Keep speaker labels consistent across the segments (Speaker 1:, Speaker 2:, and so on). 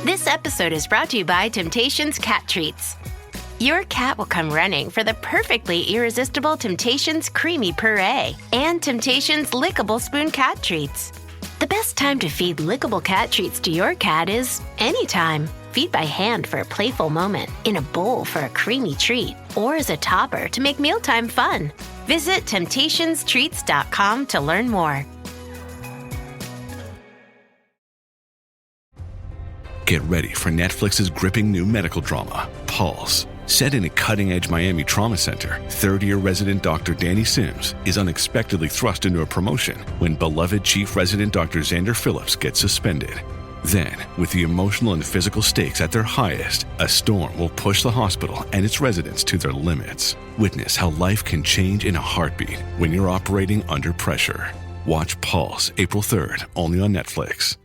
Speaker 1: This episode is brought to you by Temptations Cat Treats. Your cat will come running for the perfectly irresistible Temptations Creamy Puree and Temptations Lickable Spoon Cat Treats. The best time to feed lickable cat treats to your cat is anytime. Feed by hand for a playful moment, in a bowl for a creamy treat, or as a topper to make mealtime fun. Visit temptationstreats.com to learn more.
Speaker 2: Get ready for Netflix's gripping new medical drama, Pulse. Set in a cutting-edge Miami trauma center, third-year resident Dr. Danny Sims is unexpectedly thrust into a promotion when beloved chief resident Dr. Xander Phillips gets suspended. Then, with the emotional and physical stakes at their highest, a storm will push the hospital and its residents to their limits. Witness how life can change in a heartbeat when you're operating under pressure. Watch Pulse April 3rd, only on Netflix.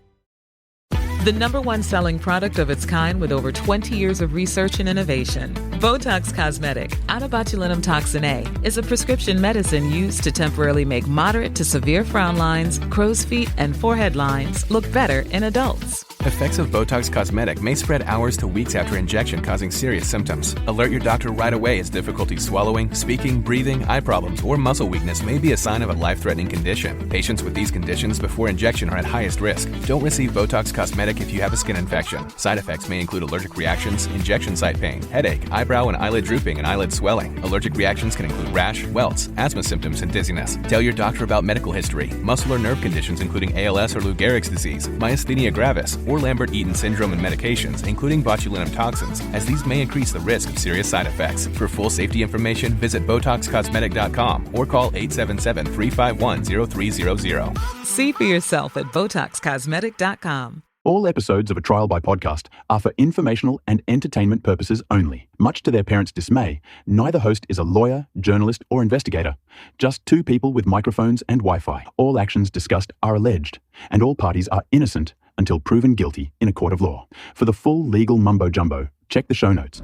Speaker 3: The #1 selling product of its kind with over 20 years of research and innovation. Botox Cosmetic, onabotulinum toxin A, is a prescription medicine used to temporarily make moderate to severe frown lines, crow's feet, and forehead lines look better in adults.
Speaker 4: Effects of Botox Cosmetic may spread hours to weeks after injection, causing serious symptoms. Alert your doctor right away as difficulty swallowing, speaking, breathing, eye problems, or muscle weakness may be a sign of a life-threatening condition. Patients with these conditions before injection are at highest risk. Don't receive Botox Cosmetic if you have a skin infection. Side effects may include allergic reactions, injection site pain, headache, eyebrow and eyelid drooping, and eyelid swelling. Allergic reactions can include rash, welts, asthma symptoms, and dizziness. Tell your doctor about medical history, muscle or nerve conditions including ALS or Lou Gehrig's disease, myasthenia gravis, or Lambert-Eaton syndrome, and medications, including botulinum toxins, as these may increase the risk of serious side effects. For full safety information, visit BotoxCosmetic.com or call 877-351-0300.
Speaker 3: See for yourself at BotoxCosmetic.com.
Speaker 5: All episodes of A Trial by Podcast are for informational and entertainment purposes only. Much to their parents' dismay, neither host is a lawyer, journalist, or investigator. Just two people with microphones and Wi-Fi. All actions discussed are alleged, and all parties are innocent until proven guilty in a court of law. For the full legal mumbo-jumbo, check the show notes.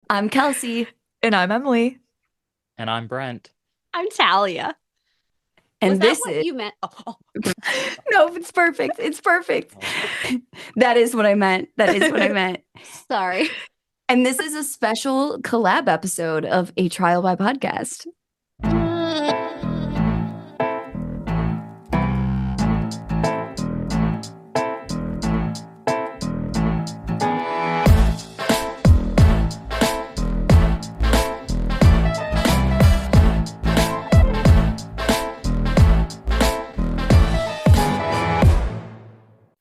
Speaker 6: I'm Kelsey.
Speaker 3: And I'm Emily.
Speaker 7: And I'm Brent.
Speaker 8: I'm Talia.
Speaker 6: And
Speaker 8: Was
Speaker 6: this
Speaker 8: that what
Speaker 6: is
Speaker 8: you meant?
Speaker 6: No, it's perfect. It's perfect. That is what I meant. That is what I meant.
Speaker 8: Sorry.
Speaker 6: And this is a special collab episode of A Trial by Podcast.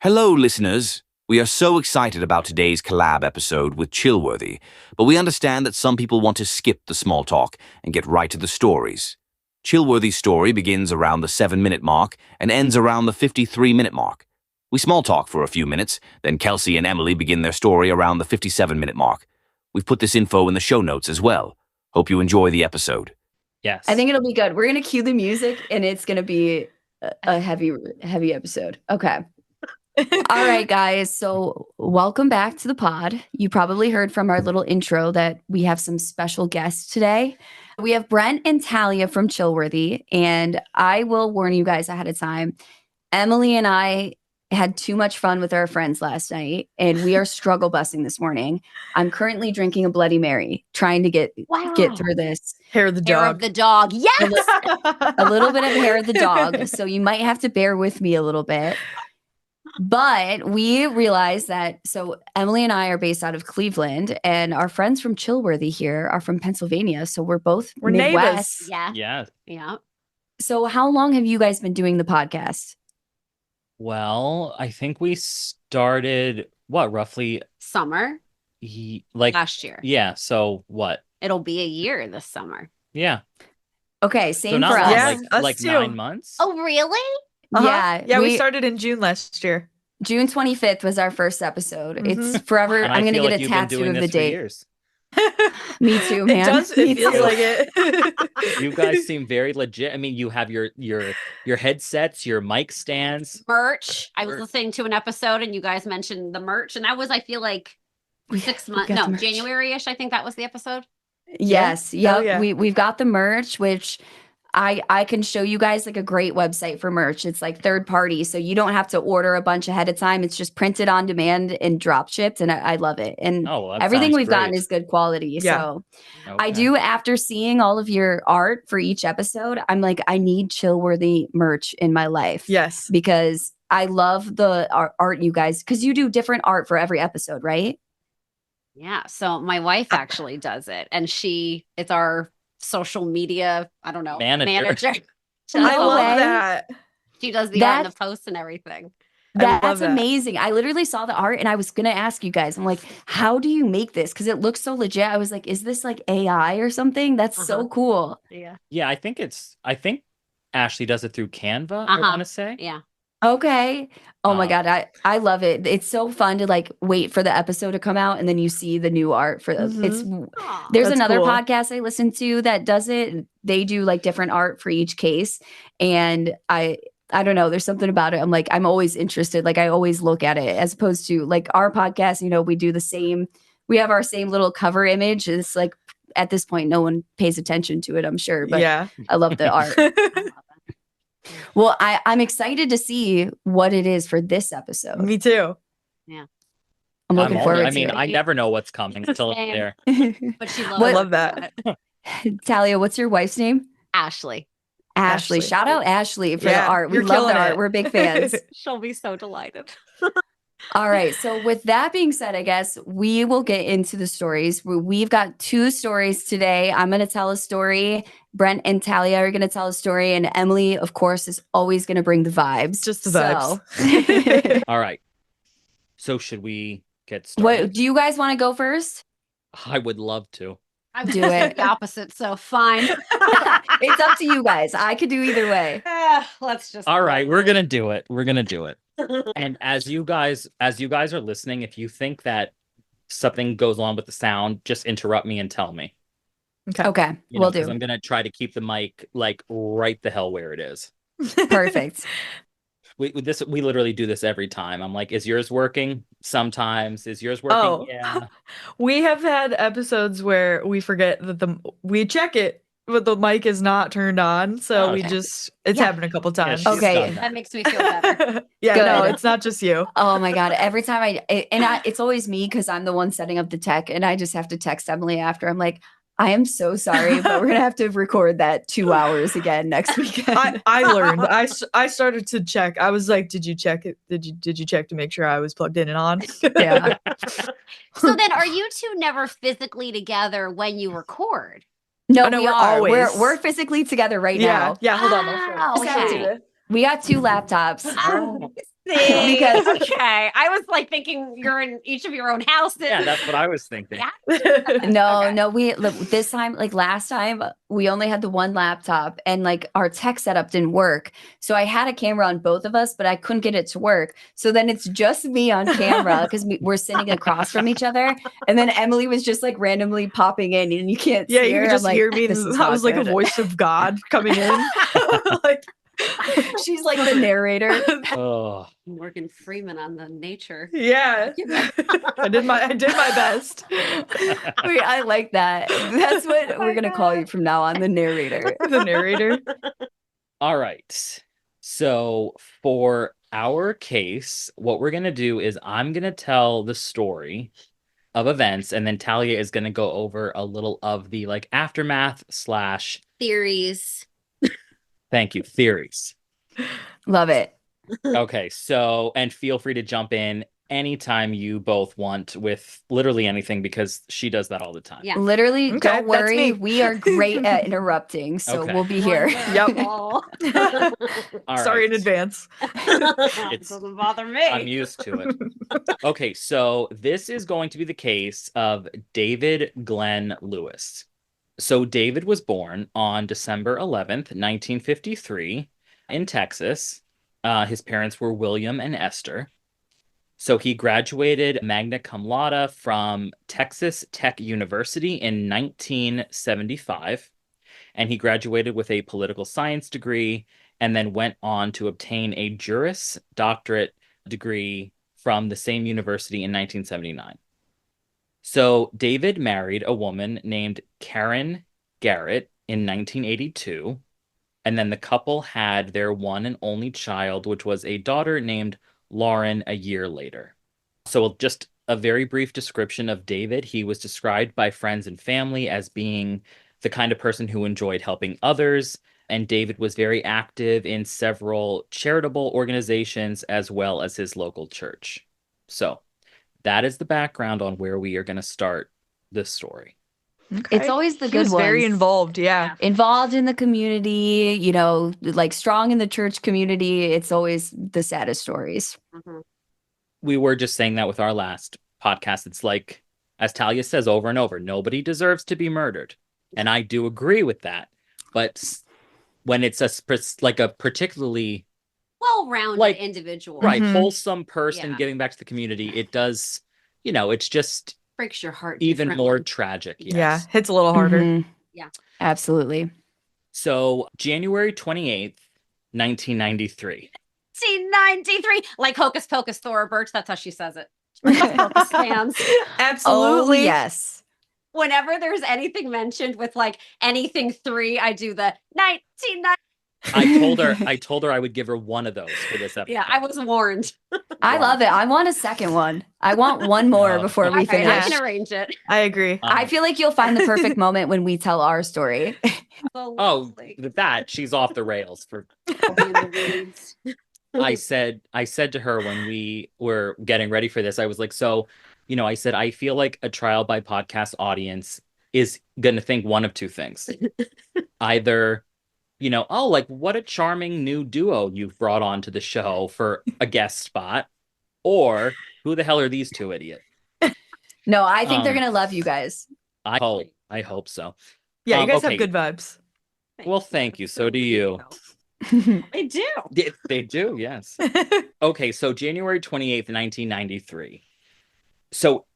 Speaker 9: Hello, listeners. We are so excited about today's collab episode with Chillworthy, but we understand that some people want to skip the small talk and get right to the stories. Chillworthy's story begins around the 7-minute mark and ends around the 53-minute mark. We small talk for a few minutes, then Kelsey and Emily begin their story around the 57-minute mark. We've put this info in the show notes as well. Hope you enjoy the episode.
Speaker 7: Yes.
Speaker 6: I think it'll be good. We're going to cue the music, and it's going to be a heavy episode. Okay. All right, guys. So welcome back to the pod. You probably heard from our little intro that we have some special guests today. We have Brent and Talia from Chillworthy, and I will warn you guys ahead of time. Emily and I had too much fun with our friends last night, and we are struggle busing this morning. I'm currently drinking a Bloody Mary, trying to get through this.
Speaker 3: Hair of the
Speaker 8: Hair
Speaker 3: dog.
Speaker 8: of the dog. Yes.
Speaker 6: A little bit of hair of the dog. So you might have to bear with me a little bit. But we realized that, so Emily and I are based out of Cleveland, and our friends from Chillworthy here are from Pennsylvania. So we're Midwest.
Speaker 3: neighbors.
Speaker 8: Yeah.
Speaker 7: Yeah.
Speaker 8: Yeah.
Speaker 6: So how long have you guys been doing the podcast?
Speaker 7: Well, I think we started, roughly
Speaker 8: Summer
Speaker 7: like
Speaker 8: last year.
Speaker 7: Yeah. So what?
Speaker 8: It'll be a year this summer.
Speaker 7: Yeah.
Speaker 6: Okay,
Speaker 7: So
Speaker 6: same
Speaker 7: not
Speaker 6: for
Speaker 7: long,
Speaker 6: us.
Speaker 3: Yeah, us
Speaker 7: like
Speaker 3: too.
Speaker 7: 9 months.
Speaker 8: Oh, really?
Speaker 6: Yeah,
Speaker 3: Yeah, we started in June last year.
Speaker 6: June 25th was our first episode.
Speaker 3: Mhm.
Speaker 6: It's forever.
Speaker 7: And
Speaker 6: I'm
Speaker 7: I
Speaker 6: going to
Speaker 7: feel
Speaker 6: get
Speaker 7: like
Speaker 6: a
Speaker 7: you've been
Speaker 6: tattoo
Speaker 7: doing
Speaker 6: of the
Speaker 7: this for
Speaker 6: date.
Speaker 7: years.
Speaker 6: Me too, man.
Speaker 3: It does.
Speaker 6: Me
Speaker 3: It feels
Speaker 6: too.
Speaker 3: like it.
Speaker 7: You guys seem very legit. I mean, you have your headsets, your mic stands.
Speaker 8: Merch. I was
Speaker 7: Merch.
Speaker 8: listening to an episode and you guys mentioned the merch, and that was, I feel like, 6 months.
Speaker 6: got the
Speaker 8: No,
Speaker 6: merch.
Speaker 8: January-ish. I think that was the episode.
Speaker 6: Yes.
Speaker 3: Yeah.
Speaker 6: Yep.
Speaker 3: Oh, yeah.
Speaker 6: We've got the merch, which I can show you guys like a great website for merch. It's like third party, so you don't have to order a bunch ahead of time. It's just printed on demand and drop shipped, and I love it. And
Speaker 7: Oh, well, that
Speaker 6: everything
Speaker 7: sounds
Speaker 6: we've gotten
Speaker 7: great.
Speaker 6: is good quality.
Speaker 10: Yeah.
Speaker 6: So I
Speaker 7: Okay.
Speaker 6: do, after seeing all of your art for each episode, I'm like, I need Chillworthy merch in my life.
Speaker 10: Yes.
Speaker 6: Because I love the art you guys, because you do different art for every episode, right?
Speaker 8: Yeah. So my wife actually does it, and it's our social media, I don't know,
Speaker 7: Manager.
Speaker 10: I
Speaker 6: No
Speaker 10: love
Speaker 6: way.
Speaker 10: that.
Speaker 8: She does the art and
Speaker 6: That's-
Speaker 8: the posts and everything.
Speaker 10: I love
Speaker 6: That's
Speaker 10: that.
Speaker 6: amazing. I literally saw the art and I was gonna ask you guys. I'm like, how do you make this? Because it looks so legit. I was like, is this like AI or something? That's so cool.
Speaker 8: Yeah.
Speaker 7: Yeah, I think Ashley does it through Canva, I want to say.
Speaker 8: Yeah.
Speaker 6: Okay. Oh my
Speaker 7: Um,
Speaker 6: God. I love it. It's so fun to like wait for the episode to come out and then you see the new art for
Speaker 10: Mhm.
Speaker 6: it's
Speaker 8: Aw.
Speaker 6: there's
Speaker 10: That's
Speaker 6: another
Speaker 10: cool.
Speaker 6: podcast I listen to that does it. They do like different art for each case. And I don't know, there's something about it. I'm like, I'm always interested. Like I always look at it as opposed to like our podcast, you know, we do the same, we have our same little cover image. It's like at this point, no one pays attention to it, I'm sure. But
Speaker 10: Yeah.
Speaker 6: I love the art. Well, I'm excited to see what it is for this episode.
Speaker 10: Me too.
Speaker 6: I'm looking forward
Speaker 7: I
Speaker 6: to
Speaker 7: mean,
Speaker 6: it.
Speaker 7: I never know what's coming until it's
Speaker 8: Same.
Speaker 7: there.
Speaker 8: But she loves
Speaker 6: What-
Speaker 10: I love that.
Speaker 6: Talia, what's your wife's name?
Speaker 8: Ashley.
Speaker 6: Ashley.
Speaker 10: Ashley.
Speaker 6: Shout out Ashley for the
Speaker 10: Yeah,
Speaker 6: art. We
Speaker 10: you're
Speaker 6: love
Speaker 10: killing
Speaker 6: the art.
Speaker 10: it.
Speaker 6: We're big fans.
Speaker 8: She'll be so delighted.
Speaker 6: All right. So with that being said, I guess we will get into the stories. We've got 2 stories today. I'm going to tell a story. Brent and Talia are going to tell a story. And Emily, of course, is always going to bring the vibes.
Speaker 10: Just the vibes.
Speaker 6: So,
Speaker 7: All right. So should we get started?
Speaker 6: what do you guys want to go first?
Speaker 7: I would love to.
Speaker 8: I'm
Speaker 6: Do
Speaker 8: just
Speaker 6: it.
Speaker 8: the opposite, so fine.
Speaker 6: It's up to you guys. I could do either way.
Speaker 8: Let's just
Speaker 7: All right, we're going to do it. We're going to do it. And as you guys are listening, if you think that something goes on with the sound, just interrupt me and tell me.
Speaker 6: Okay.
Speaker 7: You
Speaker 6: We'll
Speaker 7: know, 'cause
Speaker 6: do.
Speaker 7: I'm going to try to keep the mic like right the hell where it is.
Speaker 6: Perfect.
Speaker 7: We literally do this every time. I'm like, is yours working? Sometimes. Is yours working?
Speaker 10: Oh.
Speaker 7: Yeah.
Speaker 10: We have had episodes where we forget that we check it, but the mic is not turned on. So we
Speaker 7: Okay.
Speaker 10: it's
Speaker 8: Yeah.
Speaker 10: happened a couple times.
Speaker 7: she's
Speaker 6: Okay.
Speaker 7: done
Speaker 8: That
Speaker 7: that.
Speaker 8: makes me feel better.
Speaker 10: Yeah, no,
Speaker 6: Good.
Speaker 10: it's not just you.
Speaker 6: Oh my God. Every time it's always me because I'm the one setting up the tech and I just have to text Emily after. I'm like, I am so sorry, but we're going to have to record that 2 hours again next weekend.
Speaker 10: I learned. I started to check. I was like, did you check it? Did you check to make sure I was plugged in and on?
Speaker 6: Yeah.
Speaker 8: So then are you two never physically together when you record?
Speaker 6: No,
Speaker 10: Oh, no,
Speaker 6: we
Speaker 10: we're
Speaker 6: are.
Speaker 10: always-
Speaker 6: We're physically together right
Speaker 10: Yeah.
Speaker 6: now.
Speaker 10: Yeah, hold on.
Speaker 8: Wow,
Speaker 10: I'll show it to
Speaker 8: okay.
Speaker 10: you.
Speaker 6: We got 2 laptops.
Speaker 8: Because okay, I was like thinking you're in each of your own houses.
Speaker 7: Yeah, that's what I was thinking.
Speaker 8: Yeah.
Speaker 6: No,
Speaker 8: Okay.
Speaker 6: no, this time, like last time, we only had the one laptop and like our tech setup didn't work. So I had a camera on both of us, but I couldn't get it to work. So then it's just me on camera because we're sitting across from each other. And then Emily was just like randomly popping in and you can't
Speaker 10: Yeah,
Speaker 6: see
Speaker 10: you
Speaker 6: her.
Speaker 10: could
Speaker 6: I'm
Speaker 10: just
Speaker 6: like,
Speaker 10: hear me.
Speaker 6: this is
Speaker 10: I was
Speaker 6: not
Speaker 10: like a
Speaker 6: good.
Speaker 10: voice of God coming in. Like,
Speaker 6: She's like the narrator.
Speaker 7: Oh,
Speaker 8: Morgan Freeman on the nature.
Speaker 10: yeah. I did my best.
Speaker 6: Wait, I like that. That's what we're gonna call you from now on, the narrator.
Speaker 10: The narrator.
Speaker 7: all right. So for our case, what we're going to do is I'm going to tell the story of events, and then Talia is going to go over a little of the like aftermath /
Speaker 8: Theories.
Speaker 7: thank you, theories.
Speaker 6: Love it.
Speaker 7: Okay, so, and feel free to jump in anytime you both want with literally anything because she does that all the time.
Speaker 8: Yeah.
Speaker 6: Literally,
Speaker 10: Okay,
Speaker 6: don't
Speaker 10: that's
Speaker 6: worry.
Speaker 10: me.
Speaker 6: We are great at interrupting, so
Speaker 7: Okay.
Speaker 6: we'll be here.
Speaker 8: Wonderful.
Speaker 7: All
Speaker 10: Sorry in
Speaker 7: right.
Speaker 10: advance.
Speaker 8: It doesn't bother me.
Speaker 7: I'm used to it. Okay, so this is going to be the case of David Glenn Lewis. So David was born on December 11th, 1953 in Texas. His parents were William and Esther. So he graduated magna cum laude from Texas Tech University in 1975. And he graduated with a political science degree and then went on to obtain a Juris Doctorate degree from the same university in 1979. So David married a woman named Karen Garrett in 1982. And then the couple had their one and only child, which was a daughter named Lauren, a year later. So just a very brief description of David. He was described by friends and family as being the kind of person who enjoyed helping others. And David was very active in several charitable organizations as well as his local church. So that is the background on where we are going to start this story.
Speaker 10: Okay.
Speaker 6: It's always the
Speaker 10: He
Speaker 6: good
Speaker 10: was
Speaker 6: ones.
Speaker 10: very involved, yeah.
Speaker 6: Involved in the community, you know, like strong in the church community. It's always the saddest stories.
Speaker 8: Mhm.
Speaker 7: We were just saying that with our last podcast. It's like, as Talia says over and over, nobody deserves to be murdered. And I do agree with that. But when it's like a particularly
Speaker 8: Well-rounded individual.
Speaker 7: right,
Speaker 10: Mhm.
Speaker 7: wholesome person
Speaker 8: Yeah.
Speaker 7: giving back to the community, it does, it's just
Speaker 8: Breaks your heart
Speaker 7: even more
Speaker 8: differently.
Speaker 7: tragic. Yes.
Speaker 10: Yeah, hits a little harder.
Speaker 6: Mhm.
Speaker 8: Yeah.
Speaker 6: Absolutely.
Speaker 7: So January 28th, 1993.
Speaker 8: 1993, like Hocus Pocus, Thora Birch. That's how she says it. Hocus Pocus fans.
Speaker 10: Absolutely.
Speaker 6: Oh, yes.
Speaker 8: Whenever there's anything mentioned with like anything 3, I do the 1990.
Speaker 7: I told her I would give her one of those for this episode.
Speaker 8: Yeah, I was warned.
Speaker 6: I love it. I want a second one. I want one more
Speaker 7: No.
Speaker 6: before
Speaker 8: All
Speaker 6: we
Speaker 8: right,
Speaker 6: finish.
Speaker 8: I can arrange it.
Speaker 10: I agree.
Speaker 6: I feel like you'll find the perfect moment when we tell our story.
Speaker 7: Oh, that she's off the rails for.
Speaker 8: I'll be in the weeds.
Speaker 7: I said to her when we were getting ready for this, I was like, so, I said, I feel like a trial by podcast audience is going to think one of two things. Either, oh, like what a charming new duo you've brought onto the show for a guest spot, or who the hell are these two idiots?
Speaker 6: No, I think they're going to love you guys.
Speaker 7: I hope so.
Speaker 10: Yeah, you guys
Speaker 7: okay.
Speaker 10: have good vibes.
Speaker 7: Well, thank you. So do you.
Speaker 8: They do.
Speaker 7: They do, yes. Okay, so January 28th, 1993. So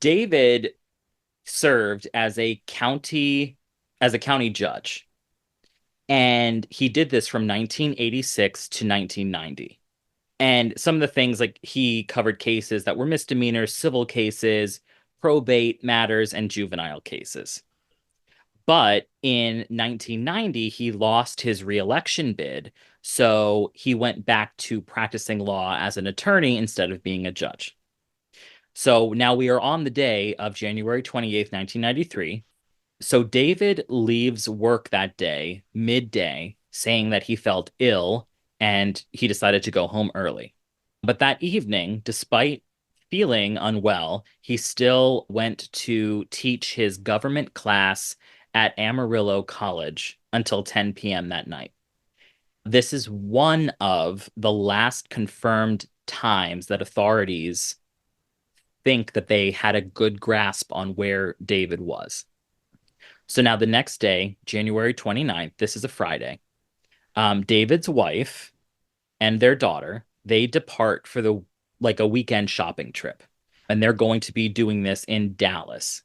Speaker 7: David served as a county judge. And he did this from 1986 to 1990. And some of the things, like, he covered cases that were misdemeanors, civil cases, probate matters, and juvenile cases. But in 1990, he lost his re-election bid, so he went back to practicing law as an attorney instead of being a judge. So now we are on the day of January 28th, 1993. So David leaves work that day, midday, saying that he felt ill and he decided to go home early. But that evening, despite feeling unwell, he still went to teach his government class at Amarillo College until 10 p.m. that night. This is one of the last confirmed times that authorities think that they had a good grasp on where David was. So now the next day, January 29th, this is a Friday, David's wife and their daughter, they depart for a weekend shopping trip. And they're going to be doing this in Dallas.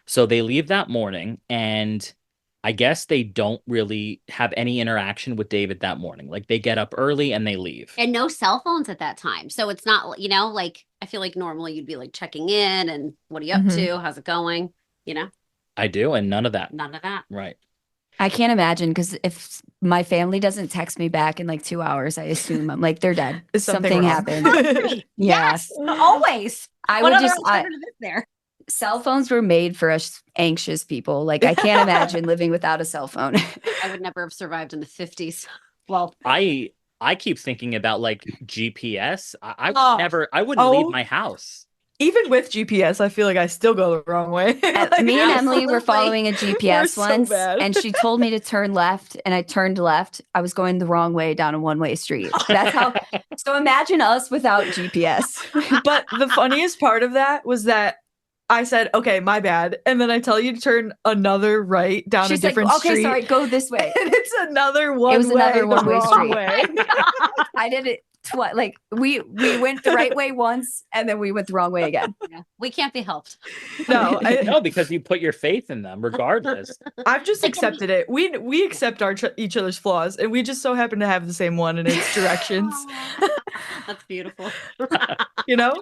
Speaker 7: So they leave that morning, and I guess they don't really have any interaction with David that morning. Like, they get up early and they leave.
Speaker 8: And no cell phones at that time. So it's not, like, I feel like normally you'd be like checking in and what are you up to? How's it going?
Speaker 7: I do, and none of that.
Speaker 8: None of that.
Speaker 7: Right.
Speaker 6: I can't imagine, because if my family doesn't text me back in like 2 hours, I assume I'm like, they're dead.
Speaker 10: Is something
Speaker 6: Something
Speaker 10: wrong?
Speaker 6: happened.
Speaker 8: Yes, always.
Speaker 6: I
Speaker 8: What
Speaker 6: would
Speaker 8: other
Speaker 6: just,
Speaker 8: alternative is there?
Speaker 6: cell phones were made for us anxious people. Like, I can't imagine living without a cell phone.
Speaker 8: I would never have survived in the 50s. Well,
Speaker 7: I keep thinking about like GPS. I
Speaker 10: Oh.
Speaker 7: wouldn't leave my house.
Speaker 10: Even with GPS, I feel like I still go the wrong way. Like,
Speaker 6: Me and Emily were
Speaker 8: absolutely.
Speaker 6: following a GPS
Speaker 10: so
Speaker 6: once,
Speaker 10: bad.
Speaker 6: and she told me to turn left, and I turned left. I was going the wrong way down a one-way street. That's how. So imagine us without GPS.
Speaker 10: But the funniest part of that was that I said, okay, my bad. And then I tell you to turn another right down
Speaker 6: She's
Speaker 10: a different
Speaker 6: like, okay,
Speaker 10: street.
Speaker 6: sorry, go this way.
Speaker 10: And it's another one
Speaker 6: It was another
Speaker 10: the
Speaker 6: one-way
Speaker 10: wrong
Speaker 6: street.
Speaker 10: way.
Speaker 6: I did it twice. Like, we went the right way once, and then we went the wrong way again.
Speaker 8: yeah, we can't be helped.
Speaker 10: No,
Speaker 7: No, because you put your faith in them regardless.
Speaker 10: I've just accepted it. We accept each other's flaws, and we just so happen to have the same one in its directions.
Speaker 8: That's beautiful.
Speaker 10: You know?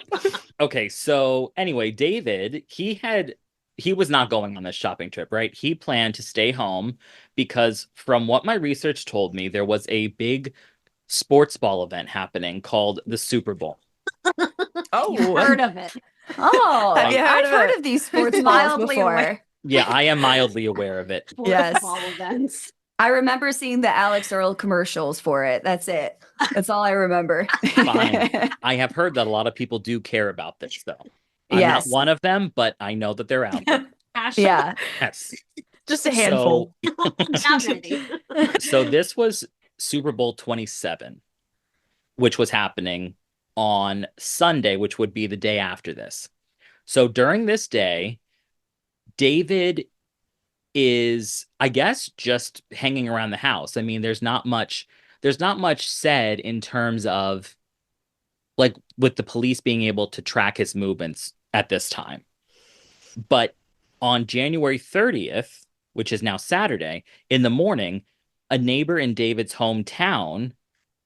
Speaker 7: Okay, so anyway, David, he had he was not going on this shopping trip, right? He planned to stay home because from what my research told me, there was a big sports ball event happening called the Super Bowl.
Speaker 8: You heard of it.
Speaker 6: Oh,
Speaker 10: Have you heard
Speaker 6: I've
Speaker 10: of
Speaker 6: heard
Speaker 10: it?
Speaker 6: of these sports balls
Speaker 8: Mildly
Speaker 6: before.
Speaker 8: aware.
Speaker 7: Yeah, I am mildly aware of it.
Speaker 10: Yes.
Speaker 8: Ball events.
Speaker 6: I remember seeing the Alex Earl commercials for it. That's it. That's all I remember.
Speaker 7: Fine. I have heard that a lot of people do care about this, though. I'm
Speaker 6: Yes.
Speaker 7: not one of them, but I know that they're out there.
Speaker 6: Yeah.
Speaker 7: Yes.
Speaker 10: Just a handful.
Speaker 8: Not many.
Speaker 7: So this was Super Bowl 27, which was happening on Sunday, which would be the day after this. So during this day, David is, I guess, just hanging around the house. I mean, there's not much said in terms of like with the police being able to track his movements at this time. But on January 30th, which is now Saturday, in the morning, a neighbor in David's hometown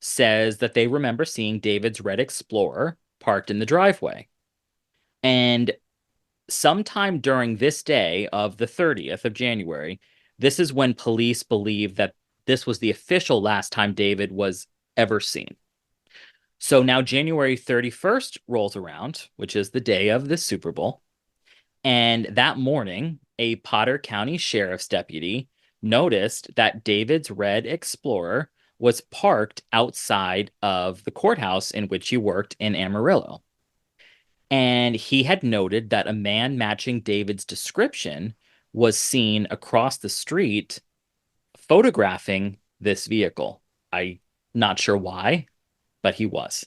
Speaker 7: says that they remember seeing David's red Explorer parked in the driveway. And sometime during this day of the 30th of January, this is when police believe that this was the official last time David was ever seen. So now January 31st rolls around, which is the day of the Super Bowl. And that morning, a Potter County Sheriff's deputy noticed that David's red Explorer was parked outside of the courthouse in which he worked in Amarillo. And he had noted that a man matching David's description was seen across the street photographing this vehicle. I'm not sure why, but he was.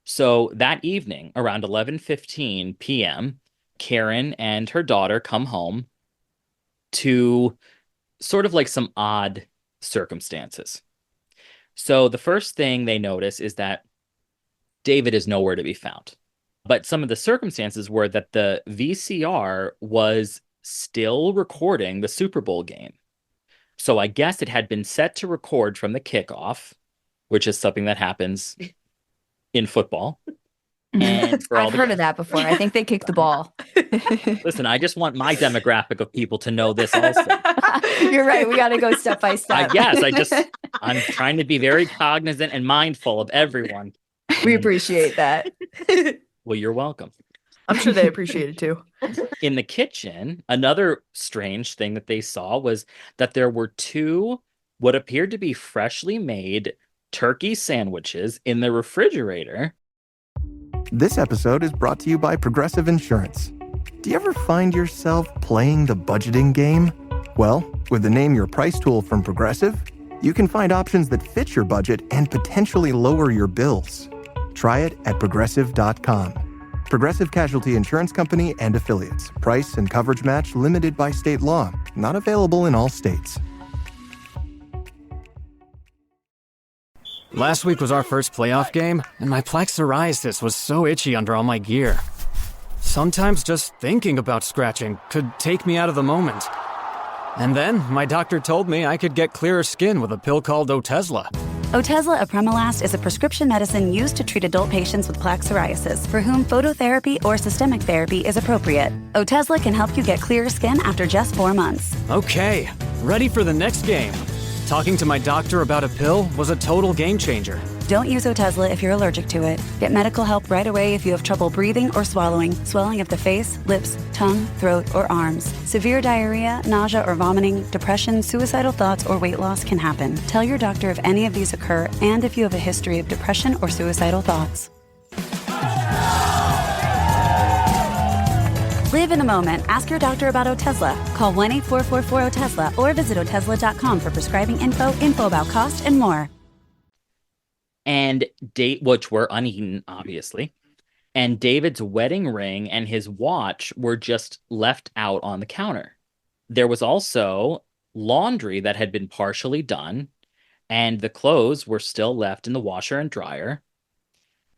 Speaker 7: So that evening, around 11:15 p.m., Karen and her daughter come home to sort of like some odd circumstances. So the first thing they notice is that David is nowhere to be found. But some of the circumstances were that the VCR was still recording the Super Bowl game. So I guess it had been set to record from the kickoff, which is something that happens in football. And for all
Speaker 6: I've heard of that before. I think they kicked the ball.
Speaker 7: Listen, I just want my demographic of people to know this also.
Speaker 6: You're right. We got to go step by step.
Speaker 7: I'm trying to be very cognizant and mindful of everyone.
Speaker 6: We appreciate that.
Speaker 7: Well, you're welcome.
Speaker 10: I'm sure they appreciate it too.
Speaker 7: In the kitchen, another strange thing that they saw was that there were two what appeared to be freshly made turkey sandwiches in the refrigerator.
Speaker 11: This episode is brought to you by Progressive Insurance. Do you ever find yourself playing the budgeting game? Well, with the Name Your Price tool from Progressive, you can find options that fit your budget and potentially lower your bills. Try it at Progressive.com. Progressive Casualty Insurance Company and Affiliates. Price and coverage match limited by state law. Not available in all states.
Speaker 12: Last week was our first playoff game, and my plaque psoriasis was so itchy under all my gear. Sometimes just thinking about scratching could take me out of the moment. And then my doctor told me I could get clearer skin with a pill called Otezla.
Speaker 13: Otezla apremilast is a prescription medicine used to treat adult patients with plaque psoriasis for whom phototherapy or systemic therapy is appropriate. Otezla can help you get clearer skin after just 4 months.
Speaker 12: Okay, ready for the next game. Talking to my doctor about a pill was a total game changer.
Speaker 13: Don't use Otezla if you're allergic to it. Get medical help right away if you have trouble breathing or swallowing, swelling of the face, lips, tongue, throat, or arms. Severe diarrhea, nausea or vomiting, depression, suicidal thoughts, or weight loss can happen. Tell your doctor if any of these occur and if you have a history of depression or suicidal thoughts. Live in the moment. Ask your doctor about Otezla. Call 1-844-4-OTEZLA or visit Otezla.com for prescribing info about cost, and more.
Speaker 7: And which were uneaten, obviously. And David's wedding ring and his watch were just left out on the counter. There was also laundry that had been partially done, and the clothes were still left in the washer and dryer.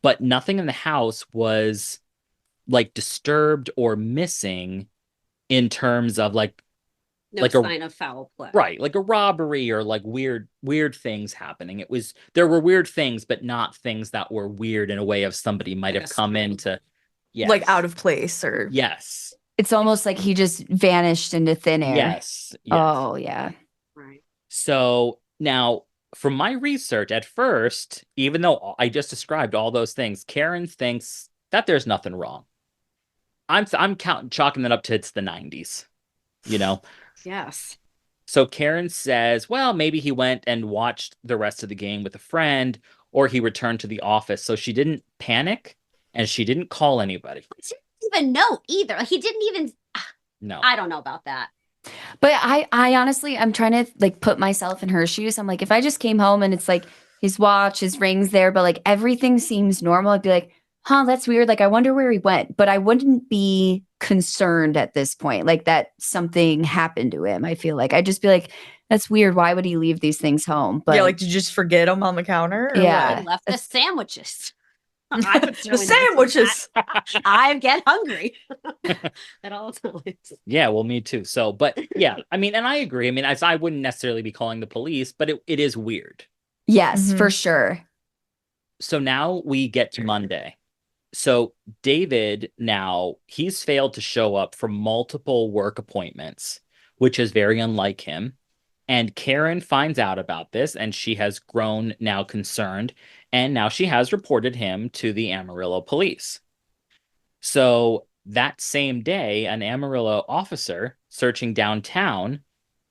Speaker 7: But nothing in the house was like disturbed or missing in terms of like
Speaker 8: No sign of foul play.
Speaker 7: Right, like a robbery or like weird things happening. There were weird things, but not things that were weird in a way of somebody might have come in to
Speaker 10: like out of place or
Speaker 7: yes.
Speaker 6: It's almost like he just vanished into thin air.
Speaker 7: Yes.
Speaker 6: Oh, yeah.
Speaker 8: Right.
Speaker 7: So now, from my research, at first, even though I just described all those things, Karen thinks that there's nothing wrong. I'm chalking it up to it's the 90s, you know?
Speaker 8: Yes.
Speaker 7: So Karen says, well, maybe he went and watched the rest of the game with a friend, or he returned to the office. So she didn't panic and she didn't call anybody.
Speaker 8: She didn't even know either. He didn't even.
Speaker 7: No.
Speaker 8: I don't know about that.
Speaker 6: But I honestly, I'm trying to like put myself in her shoes. I'm like, if I just came home and it's like his watch, his ring's there, but like everything seems normal, I'd be like, huh, that's weird. Like, I wonder where he went. But I wouldn't be concerned at this point, like that something happened to him. I feel like I'd just be like, that's weird. Why would he leave these things home? But
Speaker 10: yeah, like, did you just forget them on the counter?
Speaker 6: Yeah.
Speaker 8: He left the sandwiches.
Speaker 10: The sandwiches.
Speaker 8: I get hungry at all times.
Speaker 7: Yeah, well, me too. So, but yeah, I mean, and I agree. I mean, I wouldn't necessarily be calling the police, but it is weird.
Speaker 6: Yes, for sure.
Speaker 7: So now we get to Monday. So David, now he's failed to show up for multiple work appointments, which is very unlike him. And Karen finds out about this, and she has grown now concerned, and now she has reported him to the Amarillo police. So that same day, an Amarillo officer searching downtown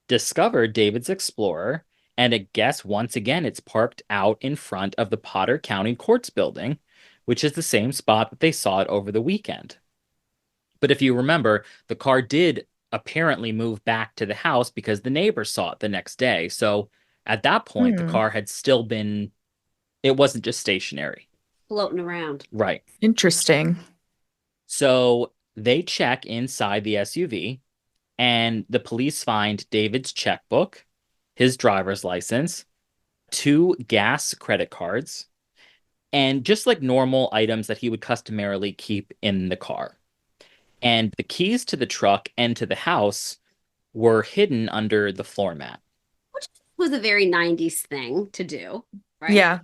Speaker 7: discovered David's Explorer, and I guess once again it's parked out in front of the Potter County Courts building, which is the same spot that they saw it over the weekend. But if you remember, the car did apparently move back to the house because the neighbors saw it the next day. So at that point, the car had still been, it wasn't just stationary.
Speaker 8: Floating around.
Speaker 7: Right.
Speaker 10: Interesting.
Speaker 7: So they check inside the SUV, and the police find David's checkbook, his driver's license, 2 gas credit cards, and just like normal items that he would customarily keep in the car. And the keys to the truck and to the house were hidden under the floor mat.
Speaker 8: Which was a very 90s thing to do, right?
Speaker 10: Yeah.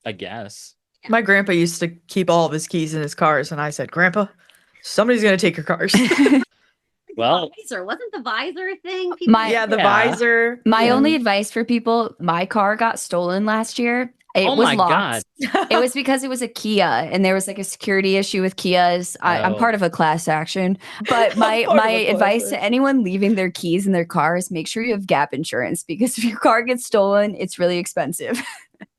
Speaker 7: I guess.
Speaker 10: My grandpa used to keep all of his keys in his cars, and I said, Grandpa, somebody's going to take your cars.
Speaker 7: Well,
Speaker 8: visor. Wasn't the visor a thing?
Speaker 10: The visor.
Speaker 6: My only advice for people, my car got stolen last year. It
Speaker 7: Oh
Speaker 6: was
Speaker 7: my
Speaker 6: locked. It was because it was a Kia, and there was like a security issue with Kias. I'm part of a class action, but my advice to anyone leaving their keys in their car is make sure you have gap insurance, because if your car gets stolen, it's really expensive.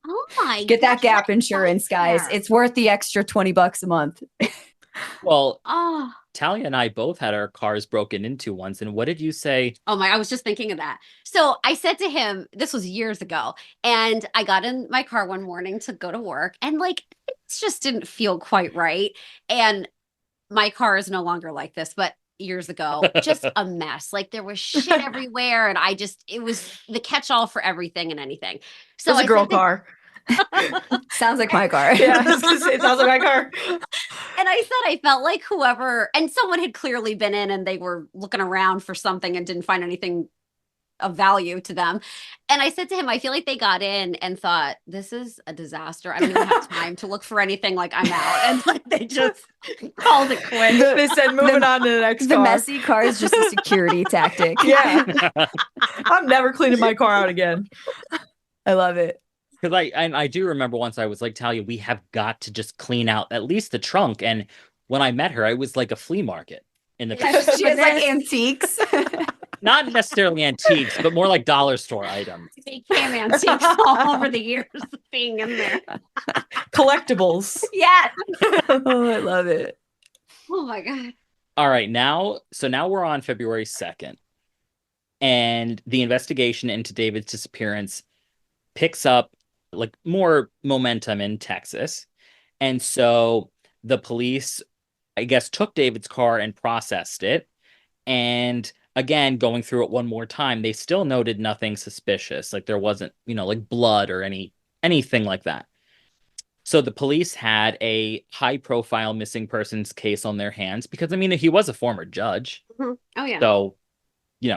Speaker 8: Oh my!
Speaker 6: Get that gap insurance, guys. It's worth the extra $20 a month.
Speaker 7: Well, Talia and I both had our cars broken into once. And what did you say?
Speaker 8: Oh my, I was just thinking of that. So I said to him, this was years ago, and I got in my car one morning to go to work, and like, it just didn't feel quite right. And my car is no longer like this, but years ago, just a mess. Like, there was shit everywhere. And it was the catch-all for everything and anything. So
Speaker 10: it was a girl car.
Speaker 6: Sounds like my car.
Speaker 10: Yeah, it sounds like my car.
Speaker 8: And I said I felt like whoever, and someone had clearly been in and they were looking around for something and didn't find anything of value to them. And I said to him, I feel like they got in and thought, this is a disaster. I don't even have time to look for anything. Like, I'm out. And like, they just called it quits.
Speaker 10: They said, moving on to the next car.
Speaker 6: The messy car is just a security tactic.
Speaker 10: Yeah. I'm never cleaning my car out again.
Speaker 6: I love it.
Speaker 7: Because I do remember once I was like, Talia, we have got to just clean out at least the trunk. And when I met her, I was like a flea market in the
Speaker 6: She has like antiques.
Speaker 7: Not necessarily antiques, but more like dollar store items.
Speaker 8: They came antiques all over the years of being in there.
Speaker 10: Collectibles.
Speaker 8: Yes.
Speaker 6: Oh, I love it.
Speaker 8: Oh my God.
Speaker 7: All right, now we're on February 2nd. And the investigation into David's disappearance picks up like more momentum in Texas. And so the police, I guess, took David's car and processed it. And again, going through it one more time, they still noted nothing suspicious. Like, there wasn't, like blood or anything like that. So the police had a high-profile missing persons case on their hands because, I mean, he was a former judge.
Speaker 8: Mm-hmm. Oh, yeah.
Speaker 7: So,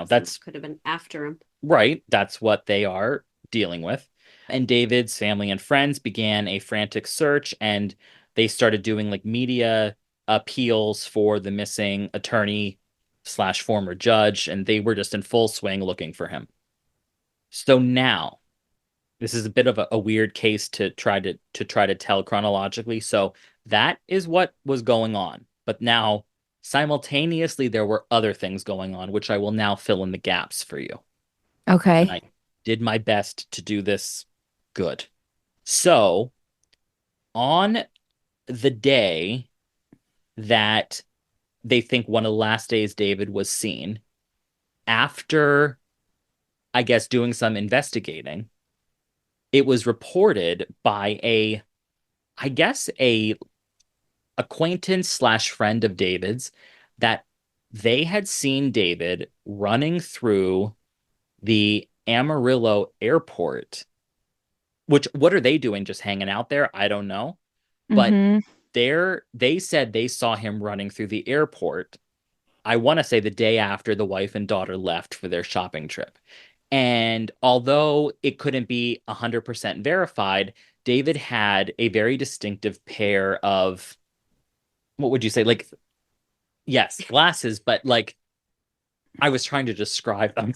Speaker 7: that's...
Speaker 8: Could have been after him.
Speaker 7: Right. That's what they are dealing with. And David's family and friends began a frantic search, and they started doing like media appeals for the missing attorney / former judge, and they were just in full swing looking for him. So now, this is a bit of a weird case to try to tell chronologically. So that is what was going on. But now, simultaneously, there were other things going on, which I will now fill in the gaps for you.
Speaker 6: Okay.
Speaker 7: And I did my best to do this good. So, on the day that they think one of the last days David was seen, after, I guess, doing some investigating, it was reported by a acquaintance / friend of David's that they had seen David running through the Amarillo airport. Which, what are they doing? Just hanging out there? I don't know. But they said they saw him running through the airport, I want to say the day after the wife and daughter left for their shopping trip. And although it couldn't be 100% verified, David had a very distinctive pair of, what would you say? Like, yes, glasses, but like, I was trying to describe them.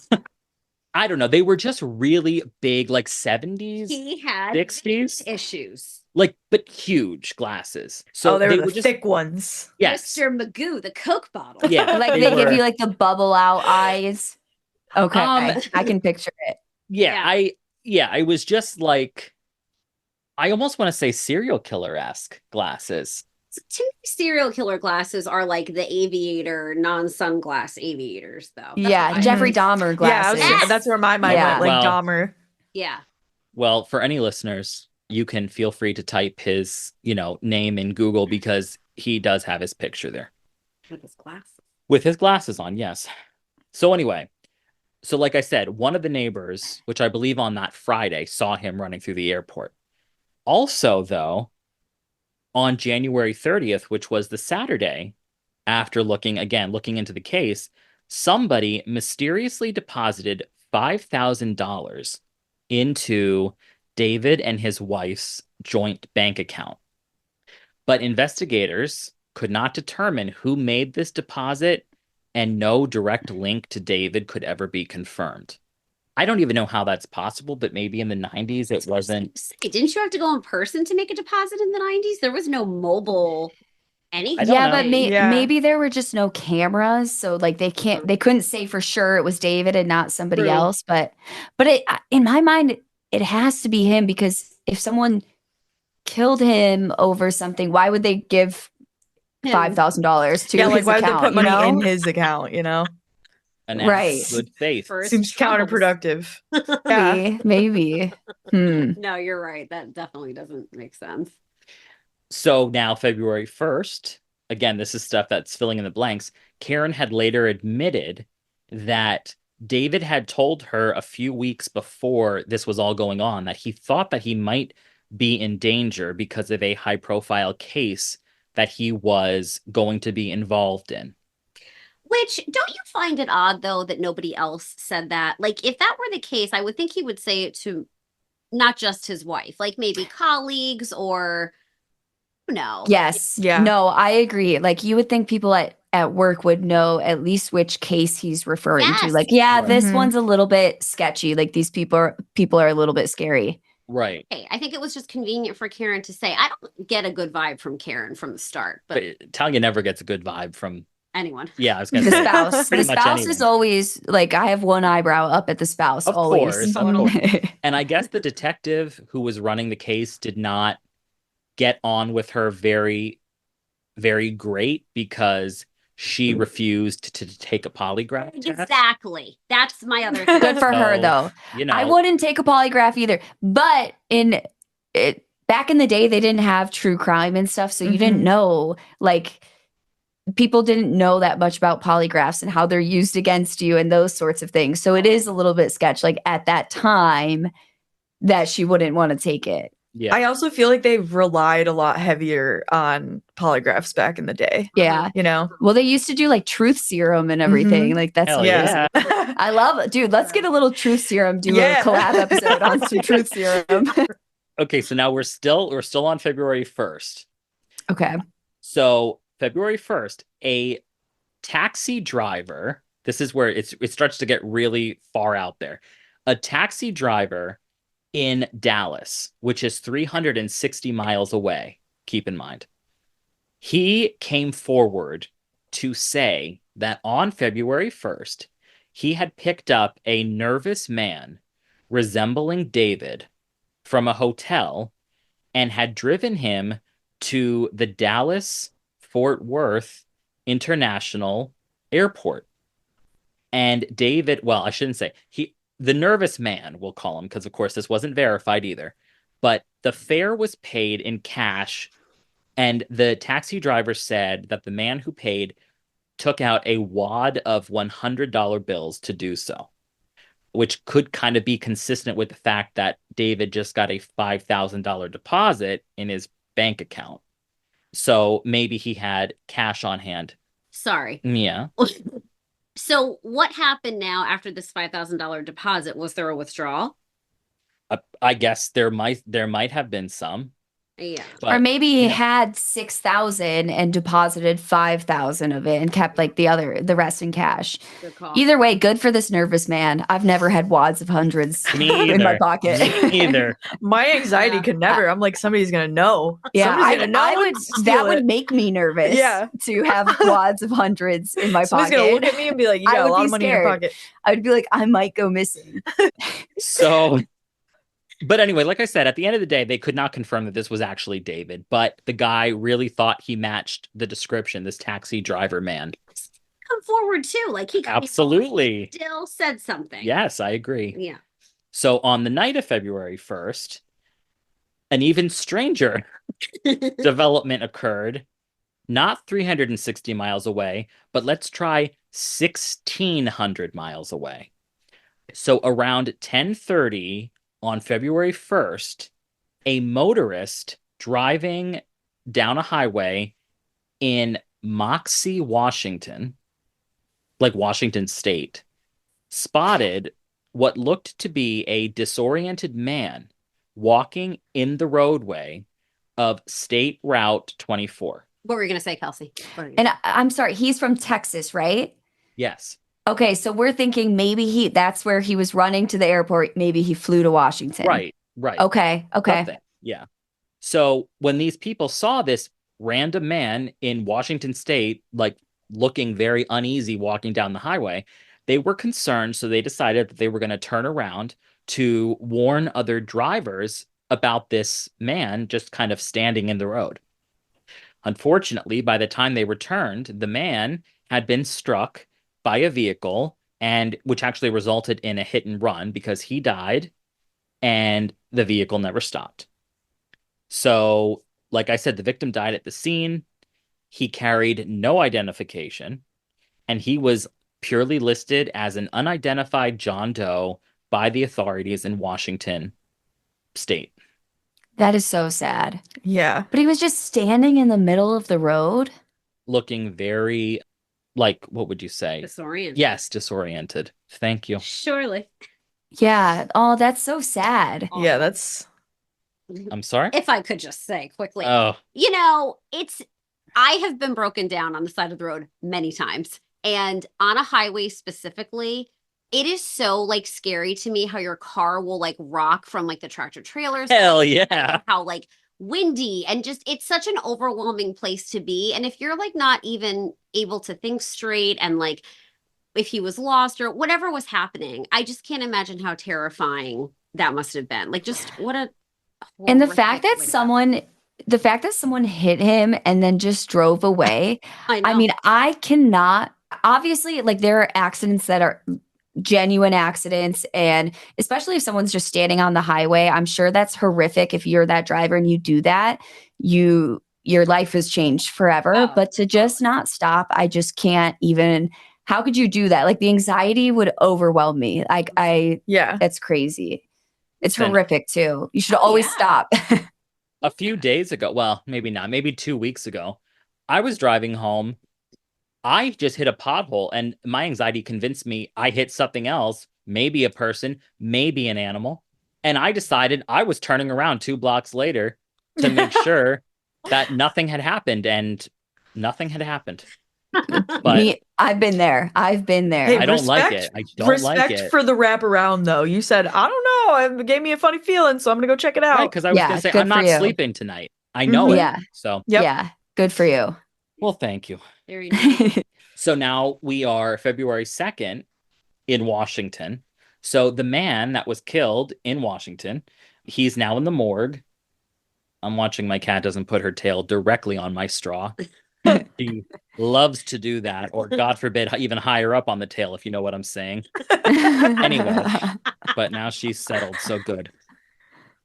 Speaker 7: I don't know. They were just really big, like 70s,
Speaker 8: He had
Speaker 7: 60s
Speaker 8: issues.
Speaker 7: Like, but huge glasses. So
Speaker 10: they were the
Speaker 7: just
Speaker 10: thick ones.
Speaker 7: Yes.
Speaker 8: Mr. Magoo, the Coke bottle.
Speaker 7: Yeah.
Speaker 6: Like they give you like the bubble out eyes. Okay. I can picture it.
Speaker 7: Yeah. I was just like, I almost want to say serial killer-esque glasses.
Speaker 8: To me, serial killer glasses are like the aviator, non-sunglass aviators, though.
Speaker 6: Yeah, Jeffrey Dahmer glasses.
Speaker 10: Yeah, that's where my mind went, like Dahmer.
Speaker 8: Yeah.
Speaker 7: Well, for any listeners, you can feel free to type his, name in Google because he does have his picture there.
Speaker 8: With his glasses.
Speaker 7: With his glasses on, yes. So anyway, like I said, one of the neighbors, which I believe on that Friday, saw him running through the airport. Also, though, on January 30th, which was the Saturday, after looking into the case, somebody mysteriously deposited $5,000 into David and his wife's joint bank account. But investigators could not determine who made this deposit, and no direct link to David could ever be confirmed. I don't even know how that's possible, but maybe in the 90s it wasn't.
Speaker 8: Didn't you have to go in person to make a deposit in the 90s? There was no mobile anything.
Speaker 6: Yeah, but maybe there were just no cameras, so like they couldn't say for sure it was David and not somebody else. But it, in my mind, it has to be him, because if someone killed him over something, why would they give $5,000 to his
Speaker 10: why
Speaker 6: account?
Speaker 10: would they put money in his account?
Speaker 7: An
Speaker 6: right.
Speaker 7: Good faith.
Speaker 10: Seems counterproductive.
Speaker 6: Yeah, maybe.
Speaker 8: No, you're right. That definitely doesn't make sense.
Speaker 7: So now February 1st, again, this is stuff that's filling in the blanks. Karen had later admitted that David had told her a few weeks before this was all going on that he thought that he might be in danger because of a high-profile case that he was going to be involved in.
Speaker 8: Which, don't you find it odd, though, that nobody else said that? Like, if that were the case, I would think he would say it to not just his wife, like maybe colleagues or,
Speaker 6: Yes. Yeah. No, I agree. Like, you would think people at work would know at least which case he's referring to. Like, this one's a little bit sketchy. Like, these people are a little bit scary.
Speaker 7: Right.
Speaker 8: Hey, I think it was just convenient for Karen to say, I don't get a good vibe from Karen from the start. But
Speaker 7: Talia never gets a good vibe from
Speaker 8: anyone.
Speaker 7: Yeah, I was going to
Speaker 6: the
Speaker 7: say.
Speaker 6: spouse. The spouse is always like, I have one eyebrow up at the spouse.
Speaker 7: Of
Speaker 6: always.
Speaker 7: course. And I guess the detective who was running the case did not get on with her very, very great because she refused to take a polygraph test.
Speaker 8: Exactly. That's my other thing.
Speaker 6: Good for her, though. I wouldn't take a polygraph either. But back in the day, they didn't have true crime and stuff. So you didn't know, like, people didn't know that much about polygraphs and how they're used against you and those sorts of things. So it is a little bit sketch, like at that time, that she wouldn't want to take it.
Speaker 10: Yeah. I also feel like they relied a lot heavier on polygraphs back in the day.
Speaker 6: Yeah. Well, they used to do like truth serum and everything. Like that's
Speaker 7: yeah.
Speaker 6: I love it. Dude, let's get a little truth serum, do a collab episode on some truth serum.
Speaker 7: Okay, so now we're still on February 1st.
Speaker 6: Okay.
Speaker 7: So February 1st, a taxi driver, this is where it starts to get really far out there. A taxi driver in Dallas, which is 360 miles away, keep in mind. He came forward to say that on February 1st, he had picked up a nervous man resembling David from a hotel and had driven him to the Dallas Fort Worth International Airport. And David, well, I shouldn't say, the nervous man, we'll call him, because of course this wasn't verified either, but the fare was paid in cash, and the taxi driver said that the man who paid took out a wad of $100 bills to do so, which could kind of be consistent with the fact that David just got a $5,000 deposit in his bank account. So maybe he had cash on hand.
Speaker 8: Sorry.
Speaker 7: Yeah.
Speaker 8: So what happened now after this $5,000 deposit? Was there a withdrawal?
Speaker 7: I guess there might have been some.
Speaker 8: Yeah.
Speaker 6: Or maybe he had 6,000 and deposited 5,000 of it and kept like the rest in cash.
Speaker 8: Good call.
Speaker 6: Either way, good for this nervous man. I've never had wads of hundreds in my pocket.
Speaker 7: Either.
Speaker 10: My anxiety could never. I'm like, somebody's gonna know.
Speaker 6: Yeah,
Speaker 10: Somebody's gonna know
Speaker 6: I
Speaker 10: and
Speaker 6: would.
Speaker 10: steal
Speaker 6: That would
Speaker 10: it.
Speaker 6: make me nervous.
Speaker 10: Yeah.
Speaker 6: To have wads of hundreds in my
Speaker 10: Somebody's
Speaker 6: pocket.
Speaker 10: gonna look at me and be like, "You
Speaker 6: I
Speaker 10: got a
Speaker 6: would
Speaker 10: lot
Speaker 6: be
Speaker 10: of money in your
Speaker 6: scared.
Speaker 10: pocket."
Speaker 6: I would be like, I might go missing.
Speaker 7: So, but anyway, like I said, at the end of the day, they could not confirm that this was actually David, but the guy really thought he matched the description, this taxi driver man.
Speaker 8: Come forward too. Like he
Speaker 7: Absolutely.
Speaker 8: still said something.
Speaker 7: Yes, I agree.
Speaker 8: Yeah.
Speaker 7: So on the night of February 1st, an even stranger development occurred, not 360 miles away, but let's try 1,600 miles away. So around 10:30 on February 1st, a motorist driving down a highway in Moxie, Washington, like Washington State, spotted what looked to be a disoriented man walking in the roadway of State Route 24.
Speaker 8: What were you going to say, Kelsey?
Speaker 6: And I'm sorry, he's from Texas, right?
Speaker 7: Yes.
Speaker 6: Okay, so we're thinking maybe that's where he was running to the airport. Maybe he flew to Washington.
Speaker 7: Right.
Speaker 6: Okay.
Speaker 7: Something. Yeah. So when these people saw this random man in Washington State, like looking very uneasy walking down the highway, they were concerned. So they decided that they were going to turn around to warn other drivers about this man just kind of standing in the road. Unfortunately, by the time they returned, the man had been struck by a vehicle, and which actually resulted in a hit and run because he died and the vehicle never stopped. So, like I said, the victim died at the scene. He carried no identification, and he was purely listed as an unidentified John Doe by the authorities in Washington State.
Speaker 6: That is so sad.
Speaker 10: Yeah.
Speaker 6: But he was just standing in the middle of the road.
Speaker 7: Looking very, like, what would you say?
Speaker 8: Disoriented.
Speaker 7: Yes, disoriented. Thank you.
Speaker 8: Surely.
Speaker 6: Yeah. Oh, that's so sad.
Speaker 10: Yeah, that's.
Speaker 7: I'm sorry?
Speaker 8: If I could just say quickly.
Speaker 7: Oh.
Speaker 8: You know, I have been broken down on the side of the road many times. And on a highway specifically, it is so like scary to me how your car will like rock from like the tractor trailers.
Speaker 7: Hell yeah.
Speaker 8: How like windy and just it's such an overwhelming place to be. And if you're like not even able to think straight and like if he was lost or whatever was happening, I just can't imagine how terrifying that must have been. Like just what a
Speaker 6: And the fact that someone hit him and then just drove away. I mean, I cannot, obviously, like there are accidents that are genuine accidents, and especially if someone's just standing on the highway, I'm sure that's horrific. If you're that driver and you do that, your life has changed forever. But to just not stop, I just can't even. How could you do that? Like the anxiety would overwhelm me. Like that's crazy. It's horrific too. You should always stop.
Speaker 7: A few days ago, well, maybe not, maybe 2 weeks ago, I was driving home. I just hit a pothole and my anxiety convinced me I hit something else, maybe a person, maybe an animal. And I decided I was turning around 2 blocks later to make sure that nothing had happened. And nothing had happened. But
Speaker 6: I've been there.
Speaker 10: Hey,
Speaker 7: I don't like it. I don't like
Speaker 10: Respect
Speaker 7: it.
Speaker 10: for the wraparound, though. You said, I don't know. It gave me a funny feeling, so I'm going to go check it out.
Speaker 7: Right, because I was going to say, I'm not sleeping tonight. I know it.
Speaker 6: Yeah.
Speaker 7: So,
Speaker 6: yeah. Good for you.
Speaker 7: Well, thank you.
Speaker 8: Very nice.
Speaker 7: So now we are February 2nd in Washington. So the man that was killed in Washington, he's now in the morgue. I'm watching my cat doesn't put her tail directly on my straw. She loves to do that, or God forbid, even higher up on the tail, if you know what I'm saying. Anyway, but now she's settled, so good.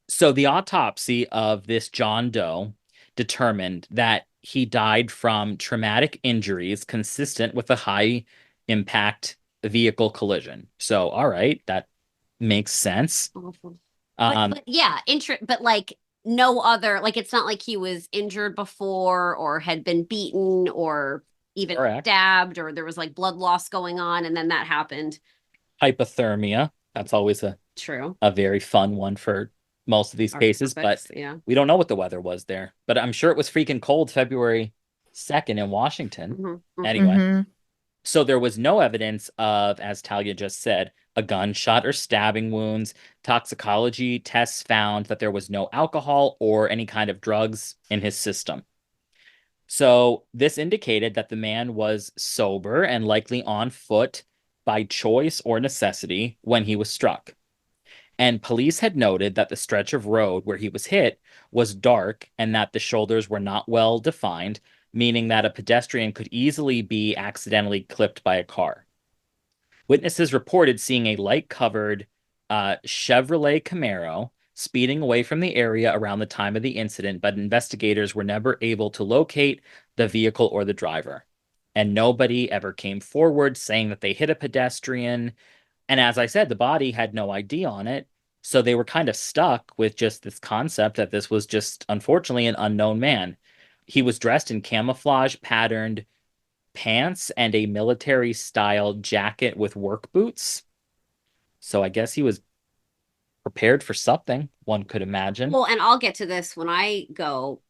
Speaker 7: So the autopsy of this John Doe determined that he died from traumatic injuries consistent with a high impact vehicle collision. So, all right, that makes sense.
Speaker 8: But yeah, but like no other, like it's not like he was injured before or had been beaten or even stabbed or there was like blood loss going on and then that happened.
Speaker 7: Hypothermia. That's always a very fun one for most of these cases, but we don't know what the weather was there. But I'm sure it was freaking cold February 2nd in Washington. Anyway, so there was no evidence of, as Talia just said, a gunshot or stabbing wounds. Toxicology tests found that there was no alcohol or any kind of drugs in his system. So this indicated that the man was sober and likely on foot by choice or necessity when he was struck. And police had noted that the stretch of road where he was hit was dark and that the shoulders were not well defined, meaning that a pedestrian could easily be accidentally clipped by a car. Witnesses reported seeing a light-covered Chevrolet Camaro speeding away from the area around the time of the incident, but investigators were never able to locate the vehicle or the driver. And nobody ever came forward saying that they hit a pedestrian. And as I said, the body had no ID on it. So they were kind of stuck with just this concept that this was just, unfortunately, an unknown man. He was dressed in camouflage patterned pants and a military-style jacket with work boots. So I guess he was prepared for something, one could imagine.
Speaker 8: Well, and I'll get to this when I go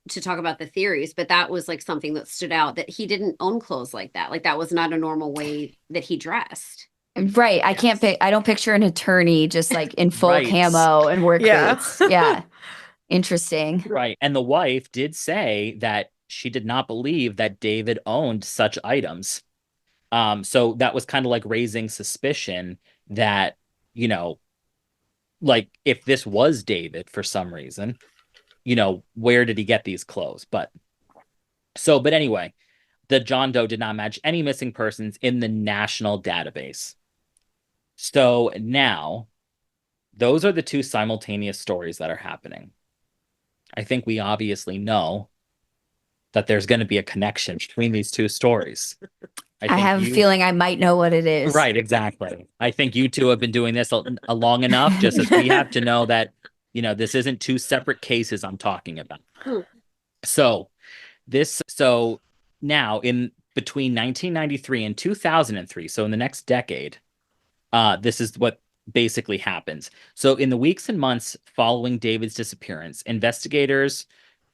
Speaker 8: to talk about the theories, but that was like something that stood out, that he didn't own clothes like that. Like that was not a normal way that he dressed.
Speaker 6: Right. I don't picture an attorney just like in full camo and work boots. Yeah. Interesting.
Speaker 7: Right. And the wife did say that she did not believe that David owned such items. So that was kind of like raising suspicion that, you know, like if this was David for some reason, you know, where did he get these clothes? But anyway, the John Doe did not match any missing persons in the national database. So now, those are the two simultaneous stories that are happening. I think we obviously know that there's going to be a connection between these two stories.
Speaker 6: I have a feeling I might know what it is.
Speaker 7: Right, exactly. I think you two have been doing this long enough, just as we have to know that, you know, this isn't two separate cases I'm talking about. So now in between 1993 and 2003, so in the next decade, this is what basically happens. So in the weeks and months following David's disappearance, investigators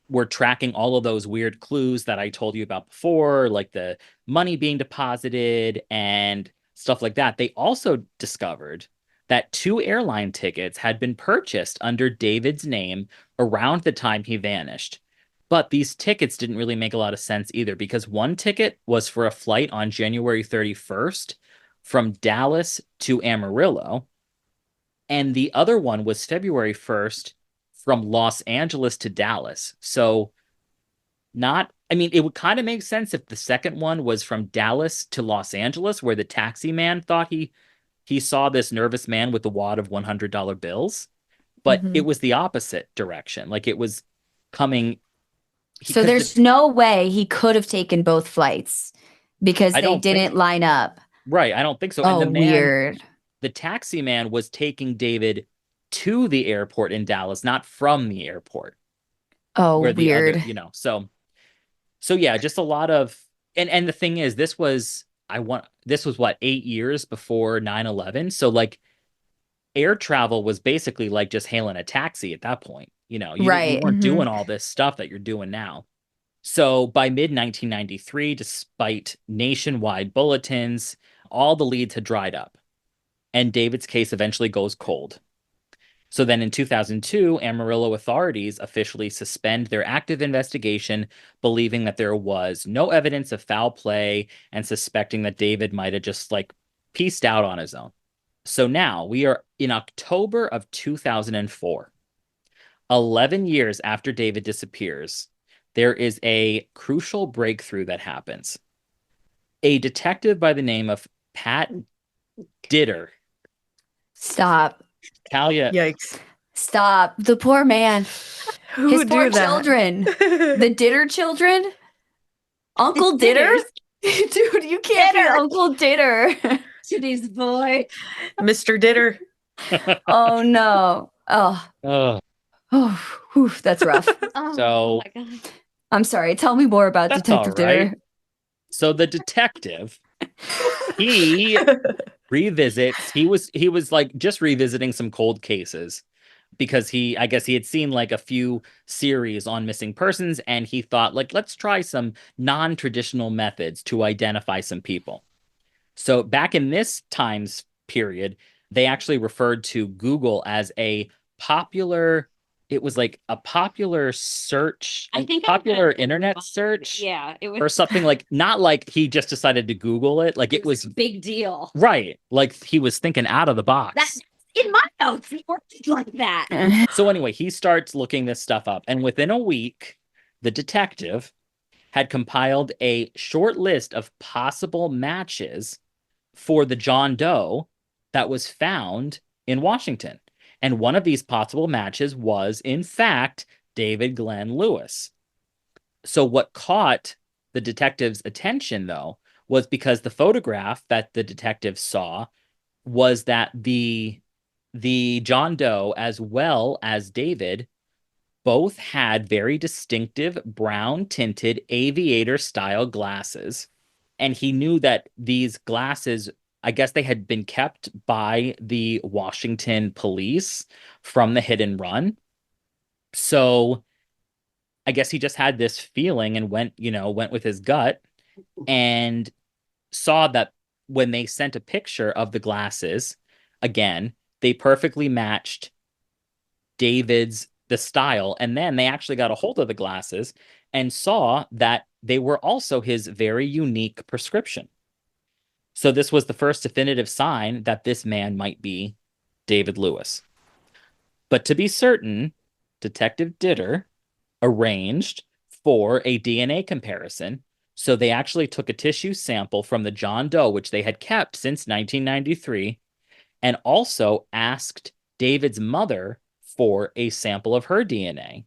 Speaker 7: were tracking all of those weird clues that I told you about before, like the money being deposited and stuff like that. They also discovered that 2 airline tickets had been purchased under David's name around the time he vanished. But these tickets didn't really make a lot of sense either, because one ticket was for a flight on January 31st from Dallas to Amarillo, and the other one was February 1st from Los Angeles to Dallas. So it would kind of make sense if the second one was from Dallas to Los Angeles, where the taxi man thought he saw this nervous man with a wad of $100 bills, but it was the opposite direction. Like it was coming.
Speaker 6: So there's no way he could have taken both flights because they didn't line up.
Speaker 7: Right. I don't think so.
Speaker 6: Oh,
Speaker 7: and the man,
Speaker 6: weird.
Speaker 7: The taxi man was taking David to the airport in Dallas, not from the airport.
Speaker 6: Oh, weird.
Speaker 7: So yeah, just a lot of, and the thing is, this was what, 8 years before 9/11. So like air travel was basically like just hailing a taxi at that point. You know, you weren't doing all this stuff that you're doing now. So by mid-1993, despite nationwide bulletins, all the leads had dried up, and David's case eventually goes cold. So then in 2002, Amarillo authorities officially suspend their active investigation, believing that there was no evidence of foul play and suspecting that David might have just pieced out on his own. So now we are in October of 2004. 11 years after David disappears, there is a crucial breakthrough that happens. A detective by the name of Pat Ditter.
Speaker 6: Stop.
Speaker 7: Talia.
Speaker 10: Yikes.
Speaker 6: Stop. The poor man.
Speaker 10: Who
Speaker 6: His
Speaker 10: would
Speaker 6: poor
Speaker 10: do that?
Speaker 6: children. The Ditter children? Uncle Ditter? Dude, you can't be Uncle Ditter.
Speaker 8: Today's boy.
Speaker 10: Mr. Ditter.
Speaker 6: Oh, no. Oh.
Speaker 7: Oh,
Speaker 6: whew, that's rough.
Speaker 7: So
Speaker 8: my God.
Speaker 6: I'm sorry. Tell me more about
Speaker 7: that's
Speaker 6: Detective
Speaker 7: all right.
Speaker 6: Ditter.
Speaker 7: So the detective, he revisits. He was just revisiting some cold cases because I guess he had seen a few series on missing persons, and he thought let's try some non-traditional methods to identify some people. So back in this times period, they actually referred to Google as a popular. It was a popular search,
Speaker 8: I think
Speaker 7: popular internet search.
Speaker 8: Yeah, it was
Speaker 7: or something not he just decided to Google it. It was
Speaker 8: big deal.
Speaker 7: right. He was thinking out of the box.
Speaker 8: That's in my notes. It worked like that.
Speaker 7: So anyway, he starts looking this stuff up, and within a week, the detective had compiled a short list of possible matches for the John Doe that was found in Washington. And one of these possible matches was, in fact, David Glenn Lewis. So what caught the detective's attention, though, was because the photograph that the detective saw was that the John Doe as well as David both had very distinctive brown tinted aviator style glasses. And he knew that these glasses, I guess they had been kept by the Washington police from the hit and run. So I guess he just had this feeling and went with his gut and saw that when they sent a picture of the glasses, again, they perfectly matched the style. And then they actually got a hold of the glasses and saw that they were also his very unique prescription. So this was the first definitive sign that this man might be David Lewis. But to be certain, Detective Ditter arranged for a DNA comparison. So they actually took a tissue sample from the John Doe, which they had kept since 1993, and also asked David's mother for a sample of her DNA.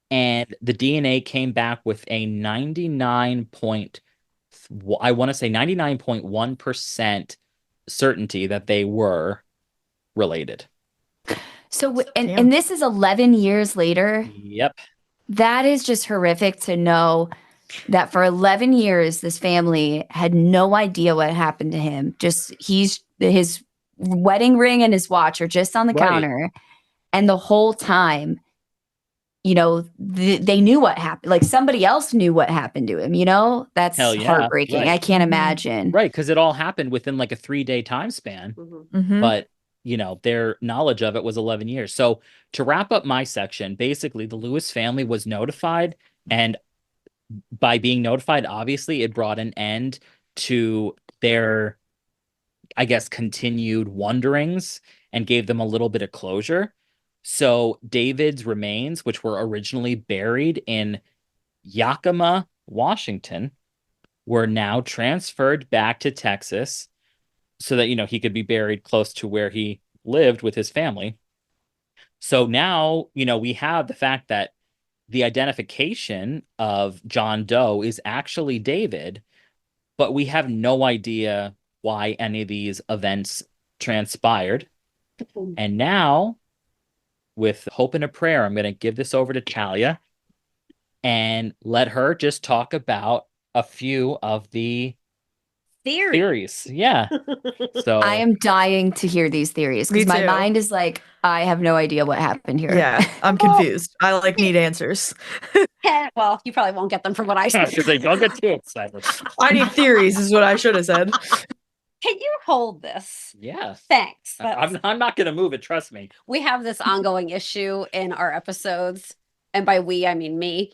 Speaker 7: And the DNA came back with a 99.1% certainty that they were related.
Speaker 6: So, and this is 11 years later.
Speaker 7: Yep.
Speaker 6: That is just horrific to know that for 11 years, this family had no idea what happened to him. Just his wedding ring and his watch are just on the counter. And the whole time, they knew what happened. Somebody else knew what happened to him, That's heartbreaking.
Speaker 7: Right.
Speaker 6: I can't imagine.
Speaker 7: Right, because it all happened within a 3-day time span.
Speaker 10: Mm-hmm.
Speaker 7: But, their knowledge of it was 11 years. So to wrap up my section, basically the Lewis family was notified. And by being notified, obviously, it brought an end to their, I guess, continued wonderings and gave them a little bit of closure. So David's remains, which were originally buried in Yakima, Washington, were now transferred back to Texas so that, he could be buried close to where he lived with his family. So now, we have the fact that the identification of John Doe is actually David, but we have no idea why any of these events transpired. And now, with hope and a prayer, I'm going to give this over to Talia and let her just talk about a few of the theories. Yeah. So
Speaker 6: I am dying to hear these theories because my mind is I have no idea what happened here.
Speaker 10: Yeah, I'm confused. I need answers.
Speaker 8: Well, you probably won't get them from what I said.
Speaker 7: Because they don't get too excited.
Speaker 10: I need theories, is what I should have said.
Speaker 8: Can you hold this?
Speaker 7: Yeah.
Speaker 8: Thanks.
Speaker 7: I'm not going to move it. Trust me.
Speaker 8: We have this ongoing issue in our episodes. And by we, I mean me.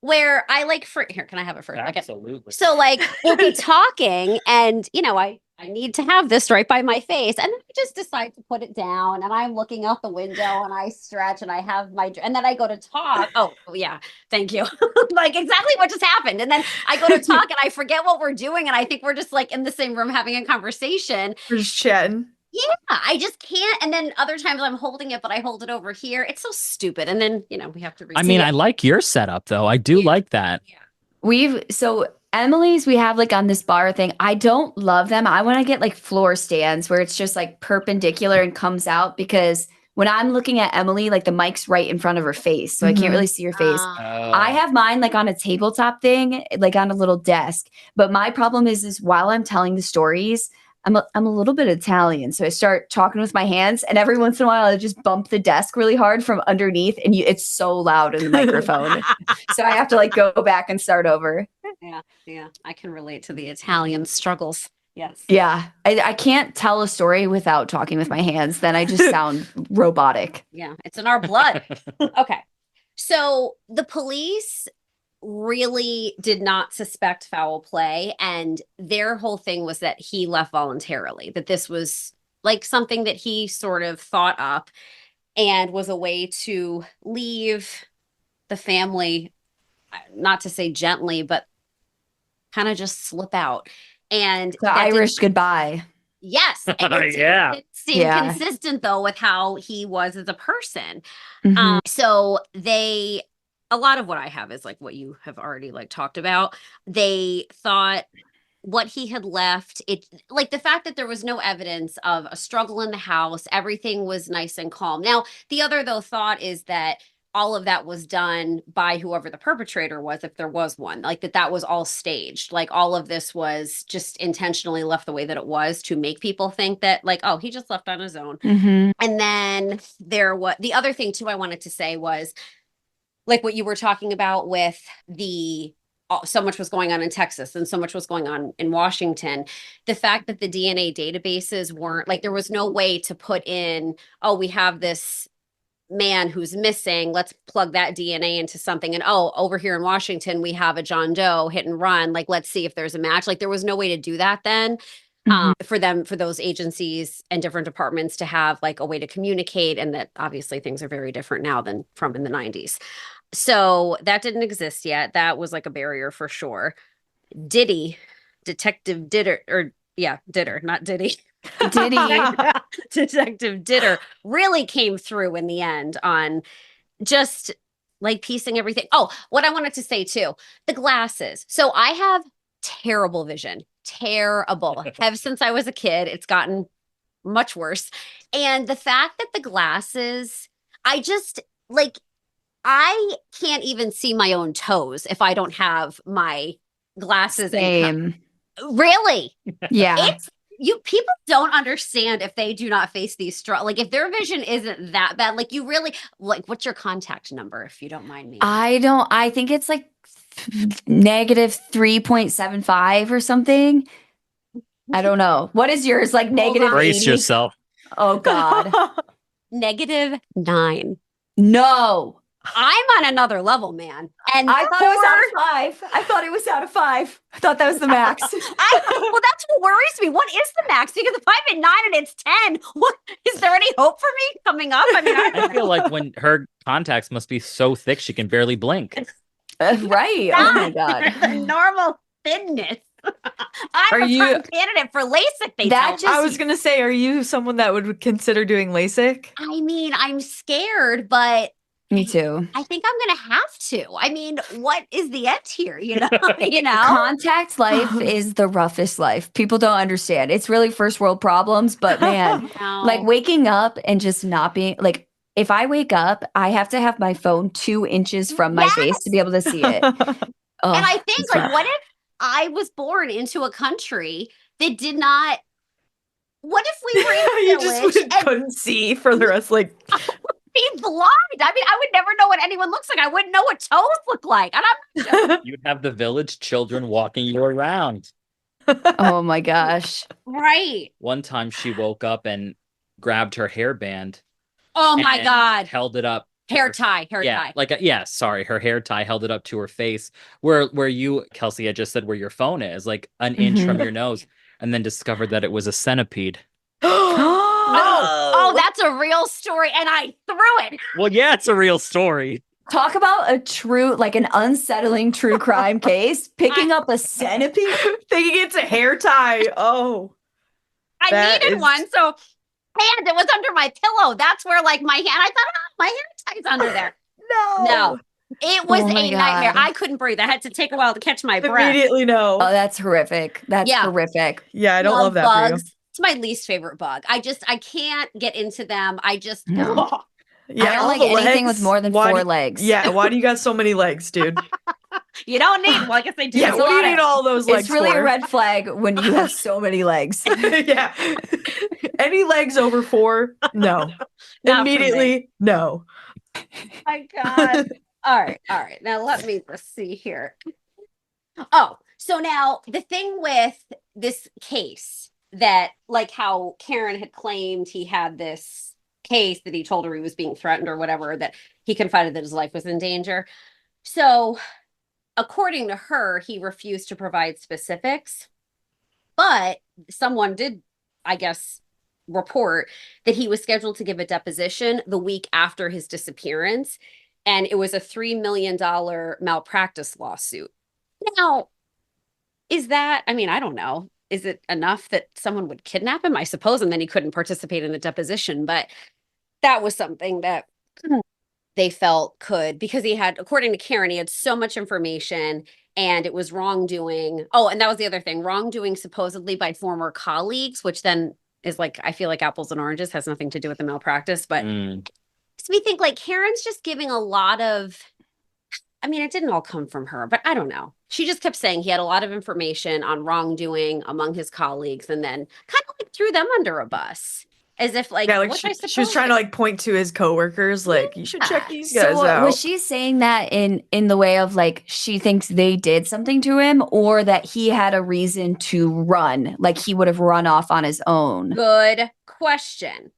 Speaker 8: Where I like here, can I have it for a second?
Speaker 7: Absolutely.
Speaker 8: So like we'll be talking and I need to have this right by my face. And then I just decide to put it down and I'm looking out the window and I stretch and I have and then I go to talk. Oh yeah, thank you. Like exactly what just happened. And then I go to talk and I forget what we're doing. And I think we're just like in the same room having a conversation.
Speaker 10: We're just chatting.
Speaker 8: Yeah, I just can't. And then other times I'm holding it, but I hold it over here. It's so stupid. And then, we have to
Speaker 7: I mean, I like your setup though. I do like that.
Speaker 8: Yeah.
Speaker 6: So Emily's we have like on this bar thing. I don't love them. I want to get like floor stands where it's just like perpendicular and comes out because when I'm looking at Emily, like the mic's right in front of her face. So I can't really see her face. I have mine like on a tabletop thing, like on a little desk. But my problem is while I'm telling the stories, I'm a little bit Italian, so I start talking with my hands, and every once in a while, I just bump the desk really hard from underneath, and it's so loud in the microphone. So I have to like go back and start over.
Speaker 8: Yeah, I can relate to the Italian struggles. Yes.
Speaker 6: Yeah, I can't tell a story without talking with my hands. Then I just sound robotic.
Speaker 8: Yeah, it's in our blood. Okay, so the police really did not suspect foul play, and their whole thing was that he left voluntarily, that this was like something that he sort of thought up and was a way to leave the family, not to say gently, but kind of just slip out. And
Speaker 6: the Irish goodbye.
Speaker 8: Yes. It seemed consistent though with how he was as a person. So a lot of what I have is like what you have already like talked about. They thought what he had left, it like the fact that there was no evidence of a struggle in the house, everything was nice and calm. Now, the other though thought is that all of that was done by whoever the perpetrator was, if there was one, like that was all staged. Like all of this was just intentionally left the way that it was to make people think that like, oh, he just left on his own. And then the other thing too I wanted to say was, like what you were talking about with so much was going on in Texas and so much was going on in Washington. The fact that the DNA databases weren't like, there was no way to put in, oh, we have this man who's missing. Let's plug that DNA into something. And oh, over here in Washington, we have a John Doe hit and run. Like, let's see if there's a match. Like there was no way to do that then. For those agencies and different departments to have like a way to communicate, and that obviously things are very different now than from in the 90s. So that didn't exist yet. That was like a barrier for sure. Detective Ditter, not Diddy. Detective Ditter really came through in the end on just like piecing everything. Oh, what I wanted to say too, the glasses. So I have terrible vision. Terrible. Have since I was a kid. It's gotten much worse. And the fact that the glasses, I just like, I can't even see my own toes if I don't have my glasses.
Speaker 6: Same.
Speaker 8: Really?
Speaker 6: Yeah.
Speaker 8: People don't understand if they do not face these like if their vision isn't that bad, like you really like, what's your contact number if you don't mind me?
Speaker 6: I think it's like negative 3.75 or something. I don't know. What is yours? Like negative?
Speaker 7: Brace
Speaker 6: 80?
Speaker 7: yourself.
Speaker 6: Oh God.
Speaker 8: -9.
Speaker 6: No.
Speaker 8: I'm on another level, man. And
Speaker 6: I thought it was out of 5. I thought it was out of 5. I thought that was the max.
Speaker 8: Well, that's what worries me. What is the max? Because if I'm at 9 and it's 10, what is there any hope for me coming up? I mean,
Speaker 7: I feel like when her contacts must be so thick she can barely blink.
Speaker 6: Right. Oh my God.
Speaker 8: Normal thinness. I'm a prime candidate for LASIK.
Speaker 10: I was gonna say, are you someone that would consider doing LASIK?
Speaker 8: I mean, I'm scared, but
Speaker 6: me too.
Speaker 8: I think I'm gonna have to. I mean, what is the end here? You know,
Speaker 6: Contact life is the roughest life. People don't understand. It's really first world problems, but man, like waking up and just not being like. If I wake up, I have to have my phone 2 inches from my face to be able to see it.
Speaker 8: And I think, like, what if I was born into a country that did not? What if we were in a
Speaker 10: you just couldn't see for the rest, like.
Speaker 8: be blind. I mean, I would never know what anyone looks like. I wouldn't know what toes look like. And
Speaker 7: You'd have the village children walking you around.
Speaker 6: Oh my gosh.
Speaker 8: right.
Speaker 7: One time she woke up and grabbed her hairband.
Speaker 8: Oh my
Speaker 7: and
Speaker 8: God.
Speaker 7: Held it up.
Speaker 8: Hair tie.
Speaker 7: Sorry, her hair tie, held it up to her face where you, Kelsey, had just said where your phone is, like an inch from your nose, and then discovered that it was a centipede.
Speaker 8: Oh, that's a real story, and I threw it.
Speaker 7: Well, yeah, it's a real story.
Speaker 6: Talk about a true, like an unsettling true crime case. Picking up a centipede,
Speaker 10: thinking it's a hair tie. Oh,
Speaker 8: I needed one, so and it was under my pillow. That's where, like, my hand. I thought, oh, my hair tie's under there. No, it was a nightmare. I couldn't breathe. I had to take a while to catch my breath.
Speaker 10: Immediately, no.
Speaker 6: Oh, that's horrific. That's horrific.
Speaker 10: Yeah, I don't love that
Speaker 8: bugs.
Speaker 10: for you.
Speaker 8: It's my least favorite bug. I can't get into them. I just
Speaker 6: Yeah, I don't like anything with more than 4 legs.
Speaker 10: Yeah, why do you got so many legs, dude?
Speaker 8: You don't need. Well, I guess they do.
Speaker 10: Yeah, what do you need all those legs
Speaker 6: It's really
Speaker 10: for?
Speaker 6: a red flag when you have so many legs.
Speaker 10: Yeah. Any legs over 4? No. Immediately, no.
Speaker 8: My God. All right. Now let me just see here. Oh, so now the thing with this case that, like, how Karen had claimed he had this case that he told her he was being threatened or whatever, that he confided that his life was in danger. So according to her, he refused to provide specifics, but someone did, I guess, report that he was scheduled to give a deposition the week after his disappearance, and it was a $3 million malpractice lawsuit. Now, is that, I mean, I don't know. Is it enough that someone would kidnap him? I suppose, and then he couldn't participate in the deposition, but that was something that they felt could, because he had, according to Karen, he had so much information and it was wrongdoing. Oh, and that was the other thing, wrongdoing supposedly by former colleagues, which then is like, I feel like apples and oranges, has nothing to do with the malpractice, but makes me think like Karen's just giving a lot of, I mean, it didn't all come from her, but I don't know. She just kept saying he had a lot of information on wrongdoing among his colleagues and then kind of like threw them under a bus. As if like,
Speaker 10: she was trying to like point to his coworkers, like, you should check these guys out.
Speaker 6: Was she saying that in the way of like she thinks they did something to him, or that he had a reason to run, like he would have run off on his own?
Speaker 8: Good question.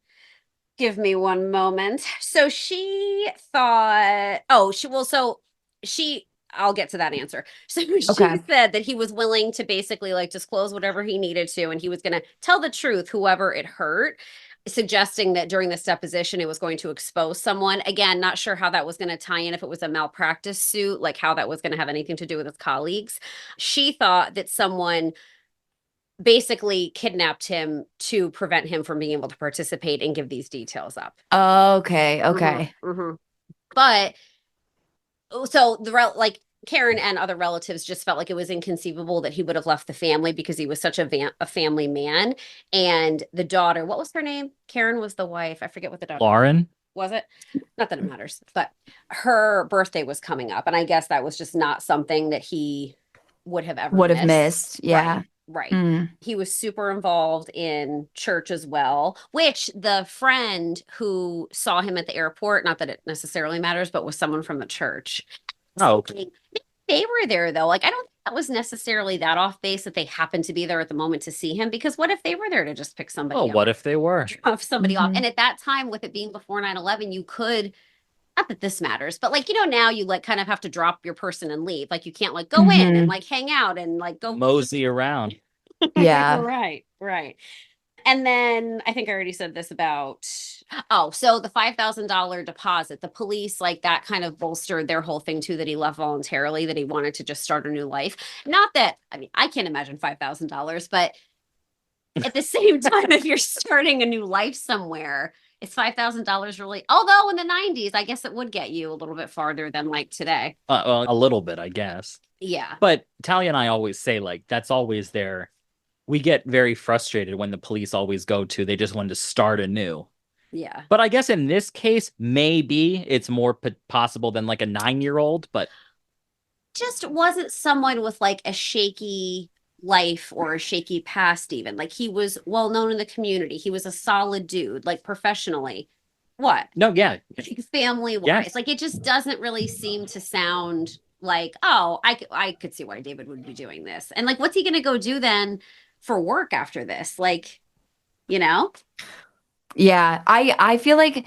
Speaker 8: Give me one moment. So she thought, I'll get to that answer. So she said that he was willing to basically like disclose whatever he needed to, and he was going to tell the truth, whoever it hurt, suggesting that during this deposition, it was going to expose someone. Again, not sure how that was going to tie in, if it was a malpractice suit, like how that was going to have anything to do with his colleagues. She thought that someone basically kidnapped him to prevent him from being able to participate and give these details up.
Speaker 6: Okay.
Speaker 8: But so like Karen and other relatives just felt like it was inconceivable that he would have left the family, because he was such a family man. And the daughter, what was her name? Karen was the wife. I forget what the daughter.
Speaker 7: Lauren.
Speaker 8: Was it? Not that it matters, but her birthday was coming up, and I guess that was just not something that he would have ever
Speaker 6: missed. Yeah.
Speaker 8: Right. He was super involved in church as well, which the friend who saw him at the airport, not that it necessarily matters, but was someone from the church.
Speaker 7: Oh, okay.
Speaker 8: They were there though. Like, I don't think that was necessarily that off base that they happened to be there at the moment to see him, because what if they were there to just pick somebody up?
Speaker 7: What if they were?
Speaker 8: Drop somebody off. And at that time, with it being before 9/11, you could, not that this matters, but like, now you like kind of have to drop your person and leave. Like, you can't like go in and like hang out and like go
Speaker 7: mosey around.
Speaker 6: Yeah.
Speaker 8: Right. And then I think I already said this about, so the $5,000 deposit, the police, like that kind of bolstered their whole thing too, that he left voluntarily, that he wanted to just start a new life. Not that, I mean, I can't imagine $5,000, but at the same time, if you're starting a new life somewhere, is $5,000 really, although in the 90s, I guess it would get you a little bit farther than like today.
Speaker 7: Well, a little bit, I guess.
Speaker 8: Yeah.
Speaker 7: But Talia and I always say, like, that's always there. We get very frustrated when the police always go to, they just wanted to start anew.
Speaker 8: Yeah.
Speaker 7: But I guess in this case, maybe it's more possible than like a 9-year-old, but
Speaker 8: just wasn't someone with like a shaky life or a shaky past even. Like, he was well known in the community. He was a solid dude, like professionally. What?
Speaker 7: No, yeah.
Speaker 8: Like, family-wise.
Speaker 7: Yes.
Speaker 8: Like, it just doesn't really seem to sound like, oh, I could see why David would be doing this. And like, what's he going to go do then for work after this? Like, you know?
Speaker 6: Yeah, I feel like,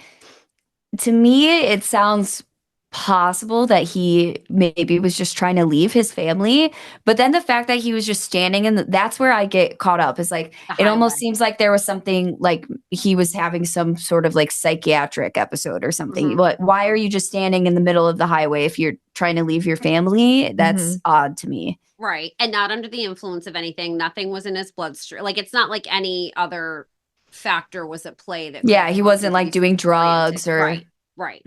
Speaker 6: to me, it sounds possible that he maybe was just trying to leave his family, but then the fact that he was just standing in that's where I get caught up, is like, it almost seems like there was something, like he was having some sort of like psychiatric episode or something. But why are you just standing in the middle of the highway if you're trying to leave your family? That's odd to me.
Speaker 8: Right. And not under the influence of anything. Nothing was in his bloodstream. Like, it's not like any other factor was at play that
Speaker 6: He wasn't like doing drugs or
Speaker 8: right.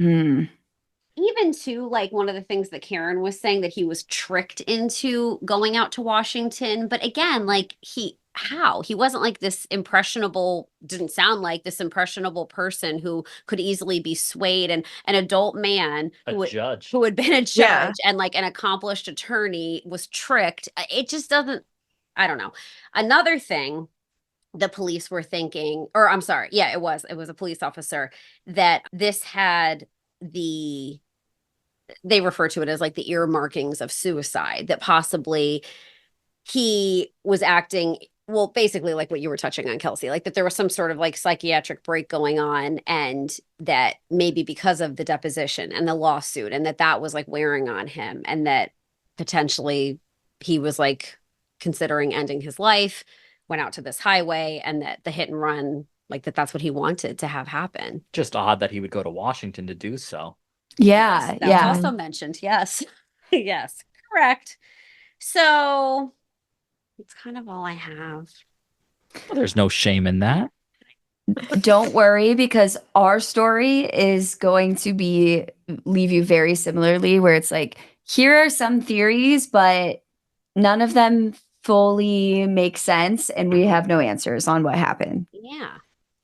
Speaker 8: Even too, like, one of the things that Karen was saying, that he was tricked into going out to Washington. But again, like, he wasn't like this impressionable, didn't sound like this impressionable person who could easily be swayed, and an adult man who had been a judge and like an accomplished attorney was tricked. It just doesn't, I don't know. Another thing the police were thinking, or I'm sorry, it was a police officer, that this had they refer to it as like the earmarkings of suicide, that possibly he was acting, well, basically like what you were touching on, Kelsey, like that there was some sort of like psychiatric break going on, and that maybe because of the deposition and the lawsuit, and that was like wearing on him, and that potentially he was like considering ending his life, went out to this highway, and that the hit and run, like that's what he wanted to have happen.
Speaker 7: Just odd that he would go to Washington to do so.
Speaker 6: Yes,
Speaker 8: that was also mentioned. Yes. Yes, correct. So it's kind of all I have.
Speaker 7: Well, there's no shame in that.
Speaker 6: Don't worry, because our story is going to leave you very similarly, where it's like, here are some theories, but none of them fully make sense, and we have no answers on what happened.
Speaker 8: Yeah.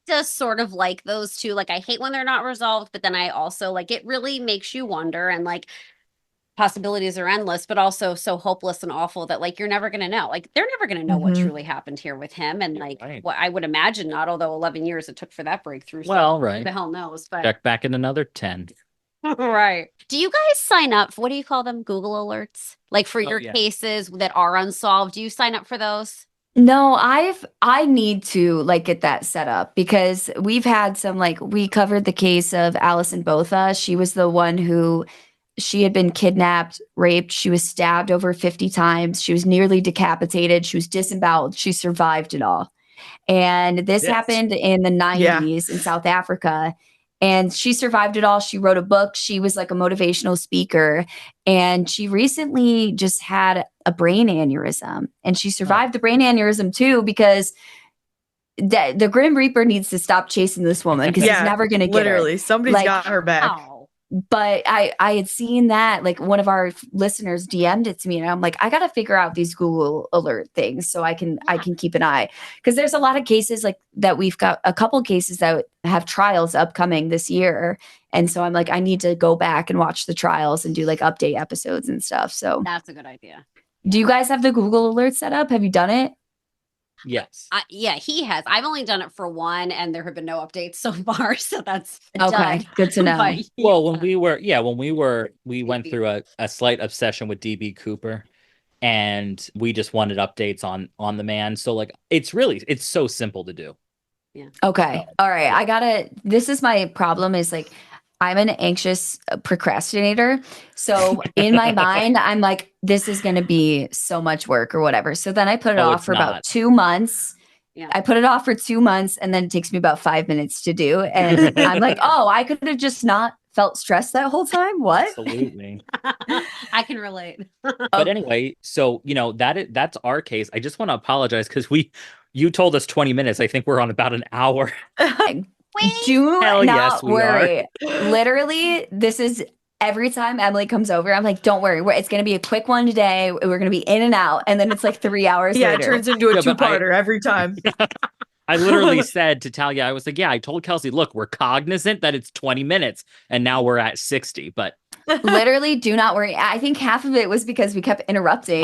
Speaker 8: Just sort of like those two, like, I hate when they're not resolved, but then I also like, it really makes you wonder, and like, possibilities are endless, but also so hopeless and awful that like, you're never going to know, like, they're never going to know what truly happened here with him. And like, what I would imagine not, although 11 years it took for that breakthrough.
Speaker 7: Well,
Speaker 8: so
Speaker 7: right.
Speaker 8: Who the hell knows, but
Speaker 7: check back in another 10.
Speaker 8: Right. Do you guys sign up for, what do you call them? Google alerts? Like for your cases that are unsolved, do you sign up for those?
Speaker 6: No, I need to like get that set up, because we've had some, like, we covered the case of Allison Botha. She was the one who, she had been kidnapped, raped. She was stabbed over 50 times. She was nearly decapitated. She was disemboweled. She survived it all. And this happened in the 90s in South Africa. And she survived it all. She wrote a book. She was like a motivational speaker. And she recently just had a brain aneurysm. And she survived the brain aneurysm too, because the Grim Reaper needs to stop chasing this woman, because he's never going to get her.
Speaker 10: Literally, somebody's got her back.
Speaker 6: But I had seen that, like, one of our listeners DM'd it to me, and I'm like, I got to figure out these Google alert things so I can keep an eye, because there's a lot of cases like that. We've got a couple cases that have trials upcoming this year, and so I'm like, I need to go back and watch the trials and do like update episodes and stuff. So
Speaker 8: that's a good idea.
Speaker 6: Do you guys have the Google alert set up? Have you done it?
Speaker 7: Yes.
Speaker 8: Yeah, he has. I've only done it for one, and there have been no updates so far. So that's
Speaker 6: okay.
Speaker 8: done.
Speaker 6: Good to know.
Speaker 8: But,
Speaker 7: well, when we went through a slight obsession with DB Cooper, and we just wanted updates on the man. So like, it's so simple to do.
Speaker 8: Yeah.
Speaker 6: Okay. All right. This is my problem, is like, I'm an anxious procrastinator. So in my mind, I'm like, this is going to be so much work or whatever. So then I put it off for about 2 months.
Speaker 8: Yeah.
Speaker 6: I put it off for 2 months, and then it takes me about 5 minutes to do. And I'm like, oh, I could have just not felt stressed that whole time. What?
Speaker 7: Absolutely.
Speaker 8: I can relate.
Speaker 7: But anyway, so, that's our case. I just want to apologize, because you told us 20 minutes. I think we're on about an hour.
Speaker 6: Do
Speaker 7: Hell
Speaker 6: not
Speaker 7: yes, we
Speaker 6: worry. Literally, this is every time Emily comes over, I'm like, don't worry. It's going to be a quick one today. We're going to be in and out. And then it's like 3 hours later.
Speaker 10: It turns into a two-parter every time.
Speaker 7: I literally said to Talia, I was like, I told Kelsey, look, we're cognizant that it's 20 minutes and now we're at 60, but
Speaker 6: literally, do not worry. I think half of it was because we kept interrupting.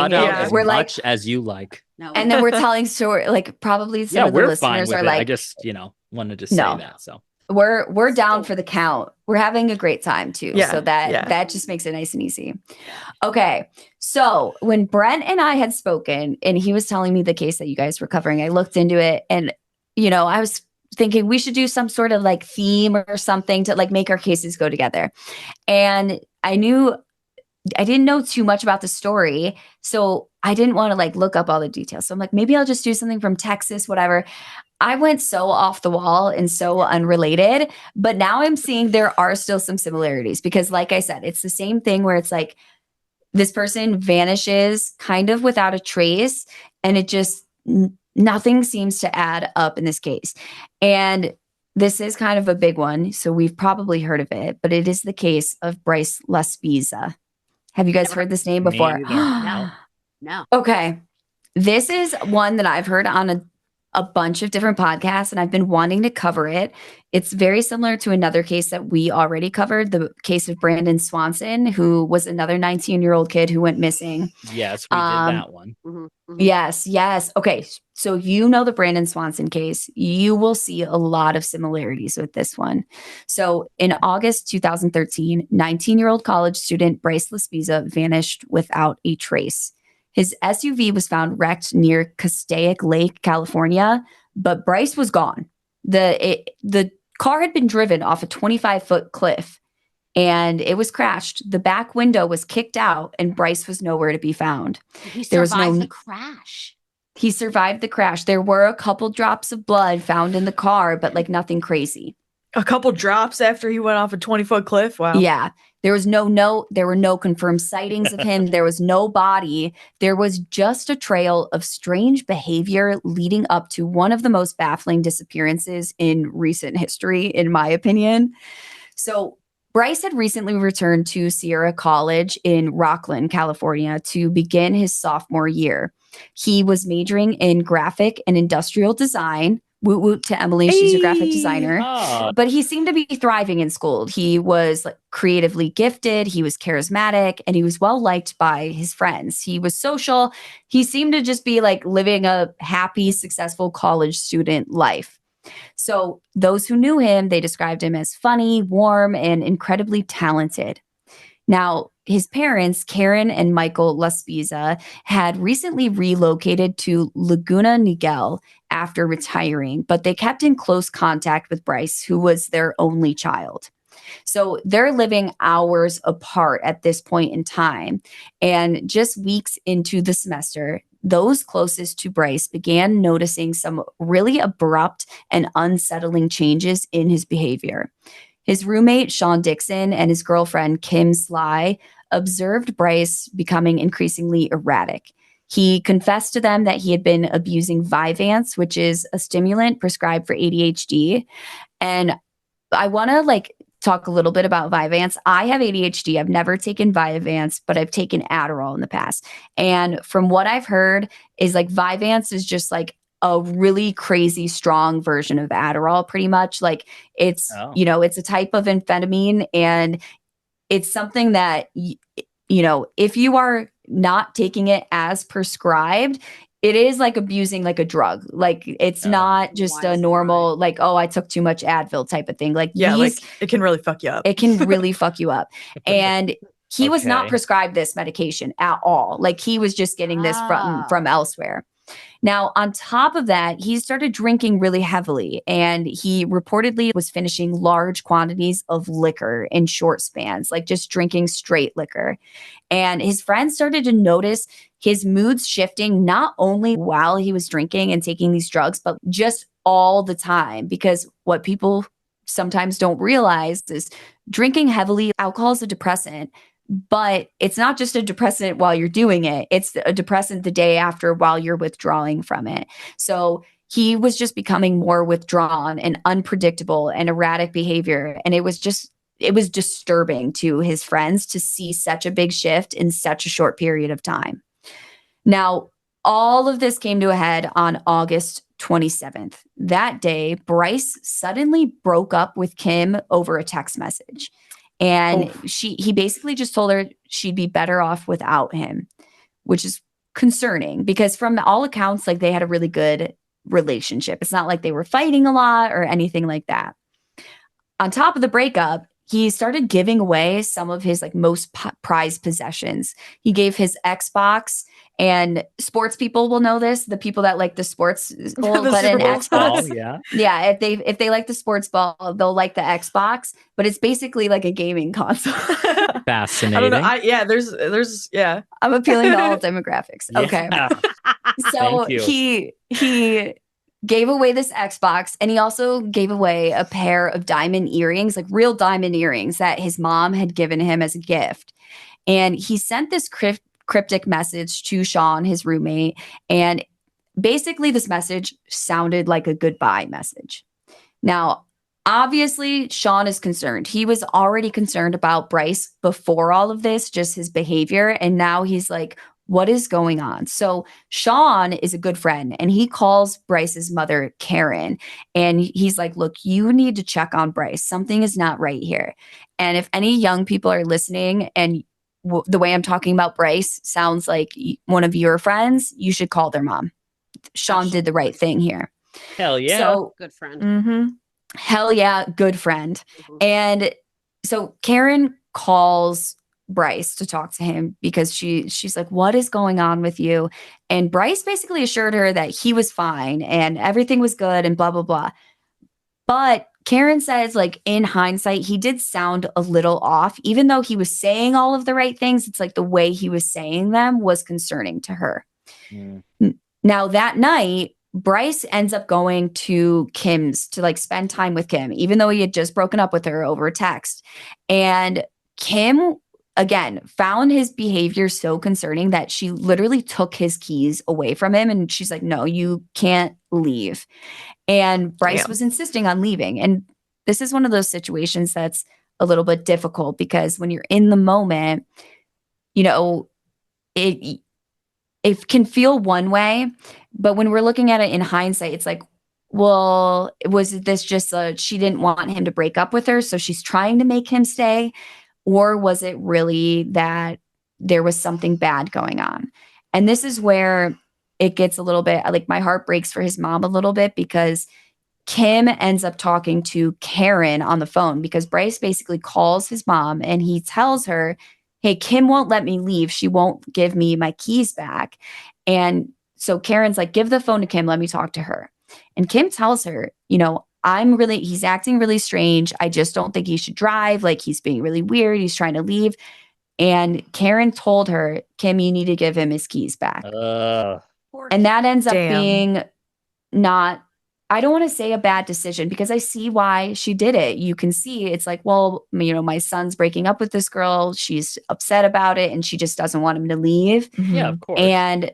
Speaker 7: We're much as you like.
Speaker 8: No.
Speaker 6: And then we're telling story, like, probably some of the listeners
Speaker 7: fine with
Speaker 6: are
Speaker 7: it.
Speaker 6: like,
Speaker 7: I just, wanted to say that. So
Speaker 6: We're down for the count. We're having a great time too.
Speaker 10: Yeah,
Speaker 6: So that just makes it nice and easy. Okay. So when Brent and I had spoken and he was telling me the case that you guys were covering, I looked into it and, I was thinking we should do some sort of like theme or something to like make our cases go together. And I didn't know too much about the story. So I didn't want to like look up all the details. So I'm like, maybe I'll just do something from Texas, whatever. I went so off the wall and so unrelated, but now I'm seeing there are still some similarities because like I said, it's the same thing where it's like this person vanishes kind of without a trace and it just nothing seems to add up in this case. And this is kind of a big one. So we've probably heard of it, but it is the case of Bryce Laspisa. Have you guys heard this name before?
Speaker 8: No.
Speaker 6: Okay. This is one that I've heard on a bunch of different podcasts and I've been wanting to cover it. It's very similar to another case that we already covered, the case of Brandon Swanson, who was another 19-year-old kid who went missing.
Speaker 7: Yes, we did that one.
Speaker 6: Yes. Okay. So the Brandon Swanson case, you will see a lot of similarities with this one. So in August 2013, 19-year-old college student Bryce Laspisa vanished without a trace. His SUV was found wrecked near Castaic Lake, California, but Bryce was gone. The car had been driven off a 25-foot cliff and it was crashed. The back window was kicked out and Bryce was nowhere to be found.
Speaker 8: He survived the crash.
Speaker 6: He survived the crash. There were a couple drops of blood found in the car, but like nothing crazy.
Speaker 10: A couple drops after he went off a 20-foot cliff? Wow.
Speaker 6: Yeah. There were no confirmed sightings of him. There was no body. There was just a trail of strange behavior leading up to one of the most baffling disappearances in recent history, in my opinion. So Bryce had recently returned to Sierra College in Rocklin, California to begin his sophomore year. He was majoring in graphic and industrial design. Woot woot to Emily. She's a graphic designer. But he seemed to be thriving in school. He was like creatively gifted. He was charismatic and he was well liked by his friends. He was social. He seemed to just be like living a happy, successful college student life. So those who knew him, they described him as funny, warm, and incredibly talented. Now, his parents, Karen and Michael Laspisa, had recently relocated to Laguna Niguel after retiring, but they kept in close contact with Bryce, who was their only child. So they're living hours apart at this point in time. And just weeks into the semester, those closest to Bryce began noticing some really abrupt and unsettling changes in his behavior. His roommate, Sean Dixon, and his girlfriend, Kim Sly, observed Bryce becoming increasingly erratic. He confessed to them that he had been abusing Vyvanse, which is a stimulant prescribed for ADHD. And I want to talk a little bit about Vyvanse. I have ADHD. I've never taken Vyvanse, but I've taken Adderall in the past. And from what I've heard is Vyvanse is just a really crazy strong version of Adderall, pretty much. It's a type of amphetamine, and it's something that, if you are not taking it as prescribed, it is like abusing a drug. It's not just a normal, I took too much Advil type of thing.
Speaker 10: It can really fuck you up.
Speaker 6: It can really fuck you up. And he was not prescribed this medication at all. He was just getting this from elsewhere. Now, on top of that, he started drinking really heavily, and he reportedly was finishing large quantities of liquor in short spans, just drinking straight liquor. And his friends started to notice his moods shifting, not only while he was drinking and taking these drugs, but just all the time. Because what people sometimes don't realize is drinking heavily, alcohol is a depressant. But it's not just a depressant while you're doing it. It's a depressant the day after while you're withdrawing from it. So he was just becoming more withdrawn and unpredictable and erratic behavior. And it was disturbing to his friends to see such a big shift in such a short period of time. Now, all of this came to a head on August 27th. That day, Bryce suddenly broke up with Kim over a text message. And he basically just told her she'd be better off without him, which is concerning because from all accounts, they had a really good relationship. It's not like they were fighting a lot or anything like that. on top of the breakup, he started giving away some of his like most prized possessions. He gave his Xbox, and sports people will know this. The people that like the sports ball, but an Xbox, yeah. If they like the sports ball, they'll like the Xbox. But it's basically like a gaming console.
Speaker 7: Fascinating.
Speaker 10: I don't know. There's
Speaker 6: I'm appealing to all demographics.
Speaker 7: Yeah.
Speaker 6: Okay. So he gave away this Xbox, and he also gave away a pair of diamond earrings, like real diamond earrings that his mom had given him as a gift. And he sent this cryptic message to Sean, his roommate. And basically this message sounded like a goodbye message. Now, obviously, Sean is concerned. He was already concerned about Bryce before all of this, just his behavior. And now he's like, what is going on? So Sean is a good friend, and he calls Bryce's mother, Karen, and he's like, look, you need to check on Bryce. Something is not right here. And if any young people are listening and the way I'm talking about Bryce sounds like one of your friends, you should call their mom. Sean did the right thing here.
Speaker 7: Hell yeah.
Speaker 6: So,
Speaker 8: good friend.
Speaker 6: Mm-hmm. Hell yeah, good friend. Mm-hmm. And so Karen calls Bryce to talk to him because she's like, what is going on with you? And Bryce basically assured her that he was fine and everything was good and blah, blah, blah. But Karen says, like, in hindsight, he did sound a little off. Even though he was saying all of the right things, it's like the way he was saying them was concerning to her. Now, that night, Bryce ends up going to Kim's to like spend time with Kim, even though he had just broken up with her over text. And Kim, again, found his behavior so concerning that she literally took his keys away from him. And she's like, no, you can't leave. And Bryce was insisting on leaving. And this is one of those situations that's a little bit difficult because when you're in the moment, you know, it can feel one way, but when we're looking at it in hindsight, it's like, well, was this just she didn't want him to break up with her, so she's trying to make him stay? Or was it really that there was something bad going on? And this is where it gets a little bit, like my heart breaks for his mom a little bit because Kim ends up talking to Karen on the phone because Bryce basically calls his mom and he tells her, hey, Kim won't let me leave. She won't give me my keys back. And so Karen's like, give the phone to Kim. Let me talk to her. And Kim tells her, you know, he's acting really strange. I just don't think he should drive. Like, he's being really weird. He's trying to leave. And Karen told her, Kim, you need to give him his keys back. And that ends up being not, I don't want to say a bad decision because I see why she did it. You can see it's like, well, you know, my son's breaking up with this girl. She's upset about it and she just doesn't want him to leave.
Speaker 7: Yeah, of course.
Speaker 6: And,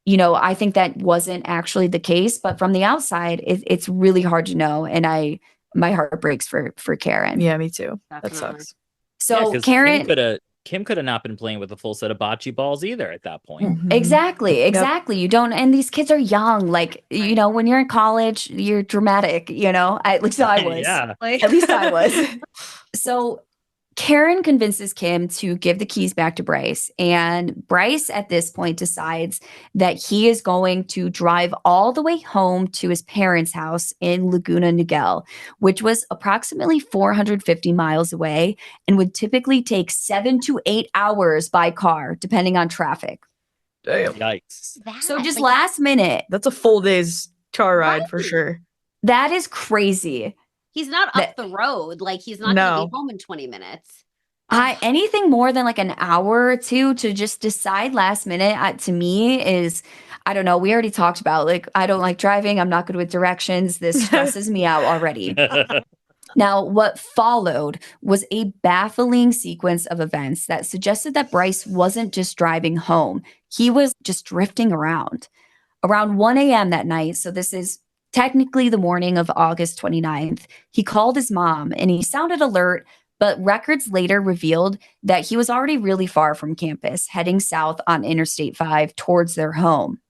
Speaker 6: you know, I think that wasn't actually the case, but from the outside, it's really hard to know. And my heart breaks for Karen.
Speaker 10: Yeah, me too.
Speaker 8: Definitely.
Speaker 10: That sucks.
Speaker 6: So
Speaker 7: yeah,
Speaker 6: Karen
Speaker 7: Kim could have not been playing with a full set of bocce balls either at that point.
Speaker 6: Mm-hmm. Exactly. Yep. You don't, and these kids are young. Like, you know, when you're in college, you're dramatic, you know, at least I was.
Speaker 7: Yeah.
Speaker 6: At least I was. So Karen convinces Kim to give the keys back to Bryce. And Bryce at this point decides that he is going to drive all the way home to his parents' house in Laguna Niguel, which was approximately 450 miles away and would typically take 7 to 8 hours by car, depending on traffic.
Speaker 10: Damn.
Speaker 7: Yikes.
Speaker 6: So just last minute.
Speaker 10: That's a full day's car ride for sure.
Speaker 6: That is crazy.
Speaker 8: He's not up the road. Like, he's not going to be home in 20 minutes.
Speaker 6: Anything more than like an hour or two to just decide last minute to me is, I don't know. We already talked about, like, I don't like driving. I'm not good with directions. This stresses me out already. Now, what followed was a baffling sequence of events that suggested that Bryce wasn't just driving home. He was just drifting around. Around 1 a.m. that night, so this is technically the morning of August 29th, he called his mom and he sounded alert, but records later revealed that he was already really far from campus, heading south on Interstate 5 towards their home.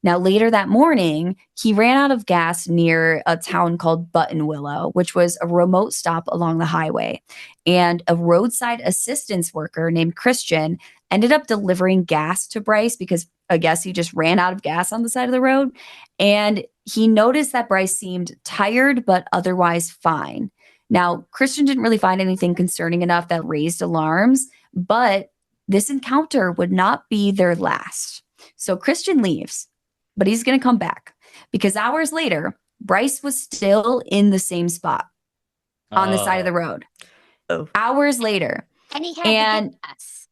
Speaker 6: Now, later that morning, he ran out of gas near a town called Buttonwillow, which was a remote stop along the highway. And a roadside assistance worker named Christian ended up delivering gas to Bryce because I guess he just ran out of gas on the side of the road. And he noticed that Bryce seemed tired, but otherwise fine. Now, Christian didn't really find anything concerning enough that raised alarms, but this encounter would not be their last. So Christian leaves, but he's going to come back because hours later, Bryce was still in the same spot on the side of the road. Hours later.
Speaker 8: And he had the gas.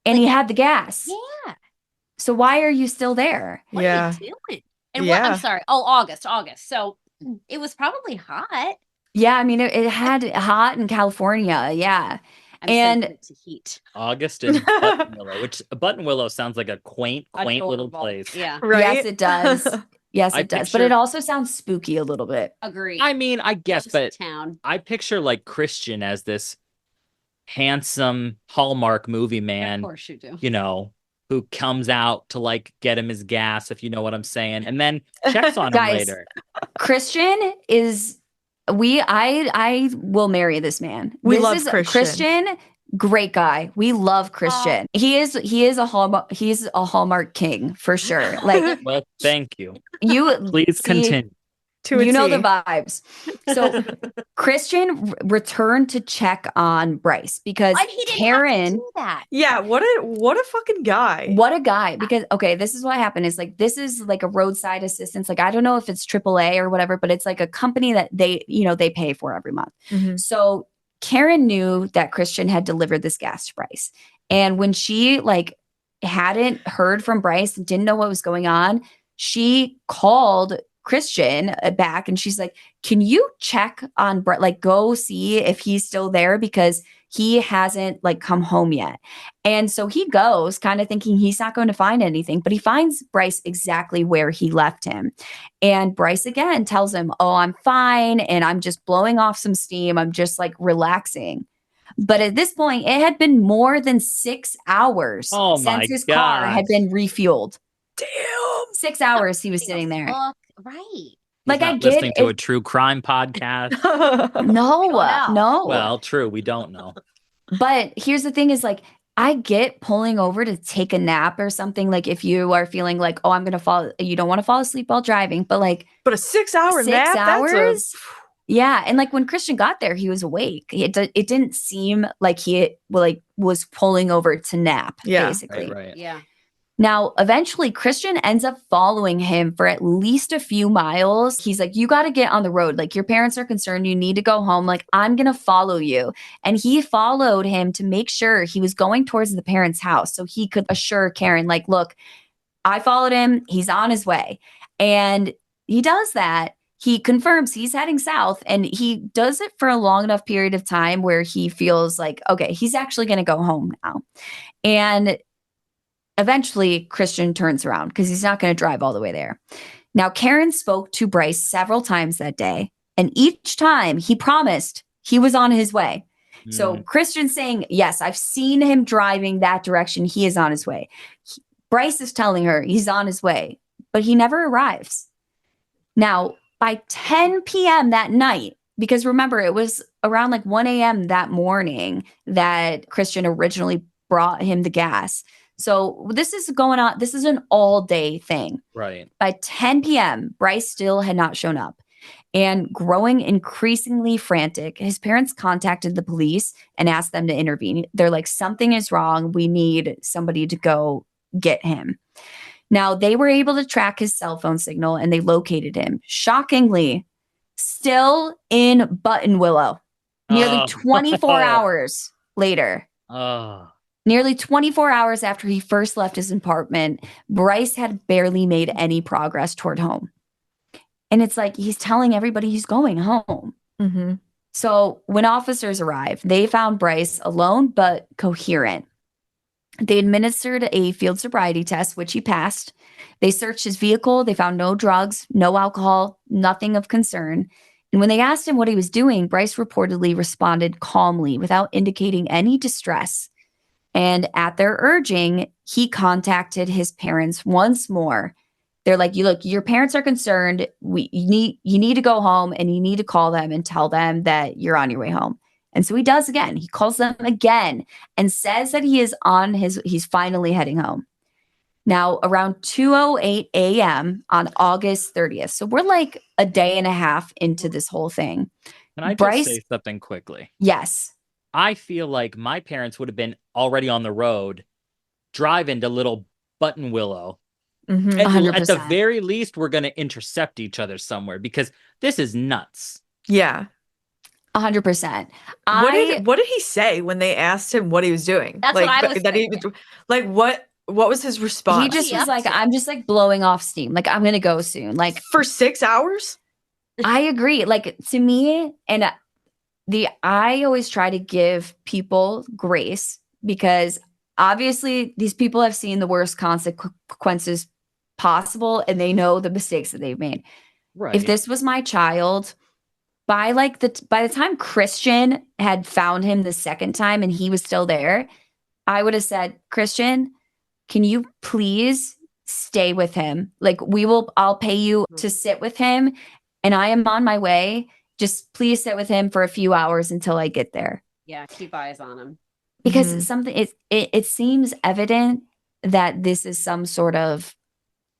Speaker 6: And he had the gas.
Speaker 8: Yeah.
Speaker 6: So why are you still there?
Speaker 8: What are you doing? And what? I'm sorry. Oh, August. So it was probably hot.
Speaker 6: Yeah, I mean, it had hot in California. Yeah.
Speaker 8: I'm sensitive to heat.
Speaker 7: August in Buttonwillow, which Buttonwillow sounds like a quaint little place.
Speaker 8: Yeah.
Speaker 6: Right? Yes, it does. Yes, it does. But
Speaker 7: picture-
Speaker 6: it also sounds spooky a little bit.
Speaker 8: Agree.
Speaker 7: I mean, I guess, but
Speaker 8: town.
Speaker 7: I picture like Christian as this handsome Hallmark movie man.
Speaker 8: Of course you do.
Speaker 7: You know, who comes out to like get him his gas, if you know what I'm saying, and then checks on him
Speaker 6: Guys,
Speaker 7: later.
Speaker 6: Christian is I will marry this man.
Speaker 10: We love Christian.
Speaker 6: Great guy. We love Christian. He is a Hallmark king for sure. Like,
Speaker 7: well, thank you.
Speaker 6: You
Speaker 7: please continue.
Speaker 6: You know the vibes. So Christian returned to check on Bryce because Karen.
Speaker 8: Do that.
Speaker 10: Yeah, what a fucking guy.
Speaker 6: What a guy. Because this is what happened. Is like this is like a roadside assistance. Like I don't know if it's AAA or whatever, but it's like a company that they pay for every month.
Speaker 10: Mm-hmm.
Speaker 6: So Karen knew that Christian had delivered this gas to Bryce, and when she hadn't heard from Bryce and didn't know what was going on, she called Christian back and she's like, can you check on Brett, go see if he's still there because he hasn't come home yet. And so he goes kind of thinking he's not going to find anything, but he finds Bryce exactly where he left him. And Bryce again tells him, oh, I'm fine. And I'm just blowing off some steam. I'm just relaxing. But at this point, it had been more than 6 hours since his car had been refueled.
Speaker 10: Damn.
Speaker 6: 6 hours he was sitting there.
Speaker 8: Right.
Speaker 6: Like I get
Speaker 7: listening to a true crime podcast.
Speaker 6: No.
Speaker 7: Well, true. We don't know.
Speaker 6: But here's the thing is I get pulling over to take a nap or something. If you are feeling oh, I'm going to fall, you don't want to fall asleep while driving, but
Speaker 10: a 6 hour nap,
Speaker 6: 6 hours. Yeah. And when Christian got there, he was awake. It didn't seem like he was pulling over to nap, basically.
Speaker 7: Right.
Speaker 8: Yeah.
Speaker 6: Now, eventually, Christian ends up following him for at least a few miles. He's like, you got to get on the road. Your parents are concerned. You need to go home. I'm going to follow you. And he followed him to make sure he was going towards the parents' house so he could assure Karen, look, I followed him. He's on his way. And he does that. He confirms he's heading south, and he does it for a long enough period of time where he feels okay, he's actually going to go home now. And eventually, Christian turns around because he's not going to drive all the way there. Now, Karen spoke to Bryce several times that day, and each time he promised he was on his way. So Christian's saying, yes, I've seen him driving that direction. He is on his way. Bryce is telling her he's on his way, but he never arrives. Now, by 10 p.m. that night, because remember, it was around 1 a.m. that morning that Christian originally brought him the gas. So this is going on. This is an all day thing.
Speaker 7: Right.
Speaker 6: By 10 p.m., Bryce still had not shown up. And growing increasingly frantic, his parents contacted the police and asked them to intervene. They're like, something is wrong. We need somebody to go get him. Now, they were able to track his cell phone signal and they located him. Shockingly, still in Buttonwillow, nearly 24 hours later. Nearly 24 hours after he first left his apartment, Bryce had barely made any progress toward home. And it's he's telling everybody he's going home.
Speaker 10: Mm-hmm.
Speaker 6: So when officers arrived, they found Bryce alone but coherent. They administered a field sobriety test, which he passed. They searched his vehicle. They found no drugs, no alcohol, nothing of concern. And when they asked him what he was doing, Bryce reportedly responded calmly without indicating any distress. And at their urging, he contacted his parents once more. They're like, look, your parents are concerned. You need to go home and you need to call them and tell them that you're on your way home. And so he does again. He calls them again and says that he's finally heading home. Now, around 2:08 a.m. on August 30th. So we're a day and a half into this whole thing.
Speaker 7: Can I just
Speaker 6: Bryce,
Speaker 7: say something quickly?
Speaker 6: yes.
Speaker 7: I feel like my parents would have been already on the road driving to Little Button Willow.
Speaker 10: Mhm.
Speaker 7: At
Speaker 6: 100%.
Speaker 7: the very least, we're going to intercept each other somewhere because this is nuts.
Speaker 10: Yeah.
Speaker 6: 100%.
Speaker 10: What did he say when they asked him what he was doing?
Speaker 8: That's
Speaker 10: like
Speaker 8: what I was
Speaker 10: that
Speaker 8: thinking.
Speaker 10: what was his response?
Speaker 6: He just was like, I'm just like blowing off steam. Like, I'm going to go soon. Like,
Speaker 10: for 6 hours?
Speaker 6: I agree. Like, to me, and I always try to give people grace because obviously these people have seen the worst consequences possible and they know the mistakes that they've made.
Speaker 7: Right.
Speaker 6: If this was my child, by the time Christian had found him the second time and he was still there, I would have said, Christian, can you please stay with him? Like, I'll pay you to sit with him and I am on my way. Just please sit with him for a few hours until I get there.
Speaker 8: Yeah, keep eyes on him.
Speaker 6: Because it seems evident that this is some sort of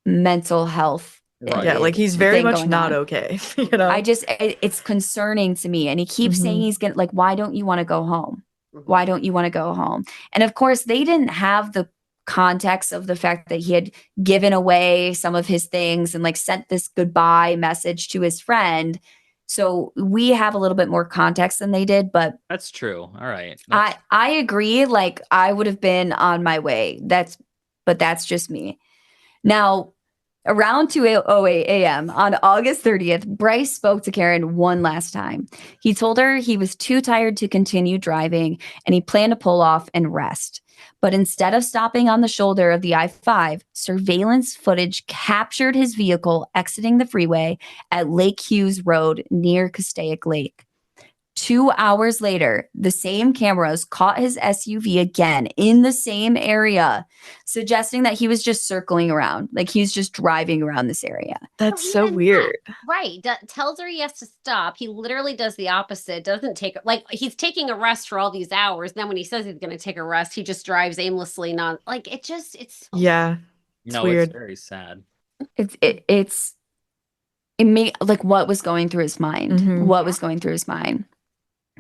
Speaker 6: mental health.
Speaker 7: Right.
Speaker 10: Yeah, like he's very
Speaker 6: thing
Speaker 10: much
Speaker 6: going
Speaker 10: not
Speaker 6: on.
Speaker 10: okay. You know,
Speaker 6: it's concerning to me. And he keeps saying he's gonna, like, why don't you want to go home? Why don't you want to go home? And of course, they didn't have the context of the fact that he had given away some of his things and like sent this goodbye message to his friend. So we have a little bit more context than they did, but
Speaker 7: That's true. All right.
Speaker 6: I agree. Like, I would have been on my way. But that's just me. Now, around 2:08 a.m. on August 30th, Bryce spoke to Karen one last time. He told her he was too tired to continue driving and he planned to pull off and rest. But instead of stopping on the shoulder of the I-5, surveillance footage captured his vehicle exiting the freeway at Lake Hughes Road near Castaic Lake. 2 hours later, the same cameras caught his SUV again in the same area, suggesting that he was just circling around, like he's just driving around this area.
Speaker 10: That's so weird.
Speaker 8: Right. Tells her he has to stop. He literally does the opposite. Doesn't take, like, he's taking a rest for all these hours. Then when he says he's going to take a rest, he just drives aimlessly. It's
Speaker 10: Yeah.
Speaker 7: No,
Speaker 10: weird.
Speaker 7: it's very sad.
Speaker 6: It made, like, what was going through his mind?
Speaker 10: Mhm.
Speaker 6: What was going through his mind?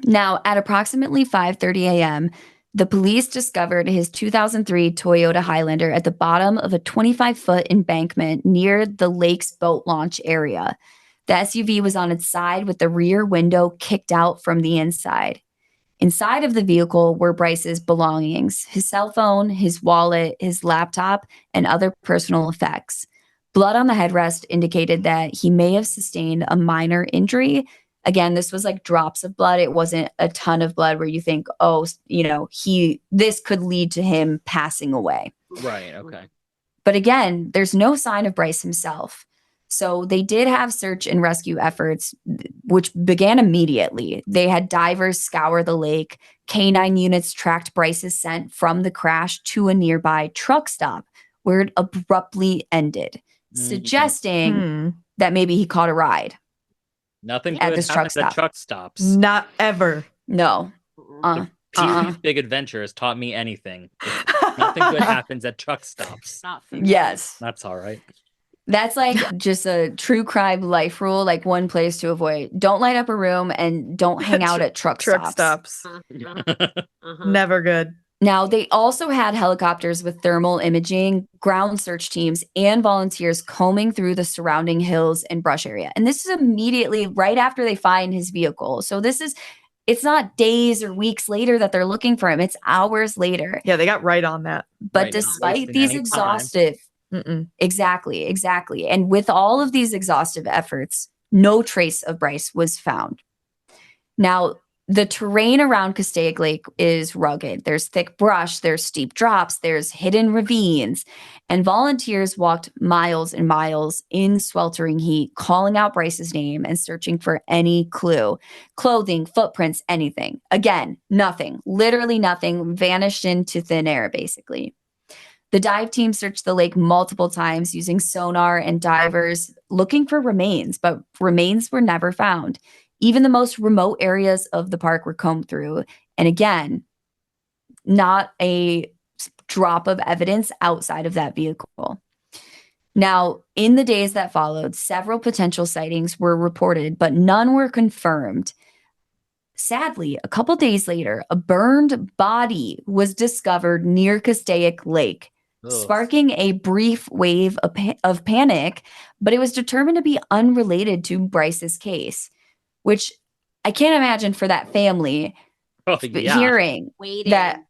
Speaker 6: Now, at approximately 5:30 a.m., the police discovered his 2003 Toyota Highlander at the bottom of a 25-foot embankment near the lake's boat launch area. The SUV was on its side with the rear window kicked out from the inside. Inside of the vehicle were Bryce's belongings, his cell phone, his wallet, his laptop, and other personal effects. Blood on the headrest indicated that he may have sustained a minor injury. Again, this was like drops of blood. It wasn't a ton of blood where you think, oh, this could lead to him passing away.
Speaker 7: Right. Okay.
Speaker 6: But again, there's no sign of Bryce himself. So they did have search and rescue efforts, which began immediately. They had divers scour the lake. Canine units tracked Bryce's scent from the crash to a nearby truck stop where it abruptly ended, suggesting that maybe he caught a ride.
Speaker 7: Nothing
Speaker 6: at
Speaker 7: good
Speaker 6: this
Speaker 7: happens
Speaker 6: truck
Speaker 7: at
Speaker 6: stop.
Speaker 7: truck stops.
Speaker 10: Not ever.
Speaker 6: No.
Speaker 7: Pee-wee's Big Adventure has taught me anything. Nothing good happens at truck stops.
Speaker 8: not
Speaker 6: Yes.
Speaker 7: That's all right.
Speaker 6: That's like just a true crime life rule, like one place to avoid. Don't light up a room and don't hang out at truck stops.
Speaker 10: Never good.
Speaker 6: Now, they also had helicopters with thermal imaging, ground search teams, and volunteers combing through the surrounding hills and brush area. And this is immediately right after they find his vehicle. So it's not days or weeks later that they're looking for him. It's hours later.
Speaker 10: Yeah, they got right on that.
Speaker 6: But
Speaker 7: Right, not
Speaker 6: despite
Speaker 7: wasting
Speaker 6: these
Speaker 7: any time.
Speaker 6: exhaustive, exactly. And with all of these exhaustive efforts, no trace of Bryce was found. Now, the terrain around Castaic Lake is rugged. There's thick brush, there's steep drops, there's hidden ravines, and volunteers walked miles and miles in sweltering heat, calling out Bryce's name and searching for any clue, clothing, footprints, anything. Again, nothing, literally nothing, vanished into thin air, basically. The dive team searched the lake multiple times using sonar and divers looking for remains, but remains were never found. Even the most remote areas of the park were combed through. And again, not a drop of evidence outside of that vehicle. Now, in the days that followed, several potential sightings were reported, but none were confirmed. sadly, a couple days later, a burned body was discovered near Castaic Lake, sparking a brief wave of panic, but it was determined to be unrelated to Bryce's case, which I can't imagine for that family hearing that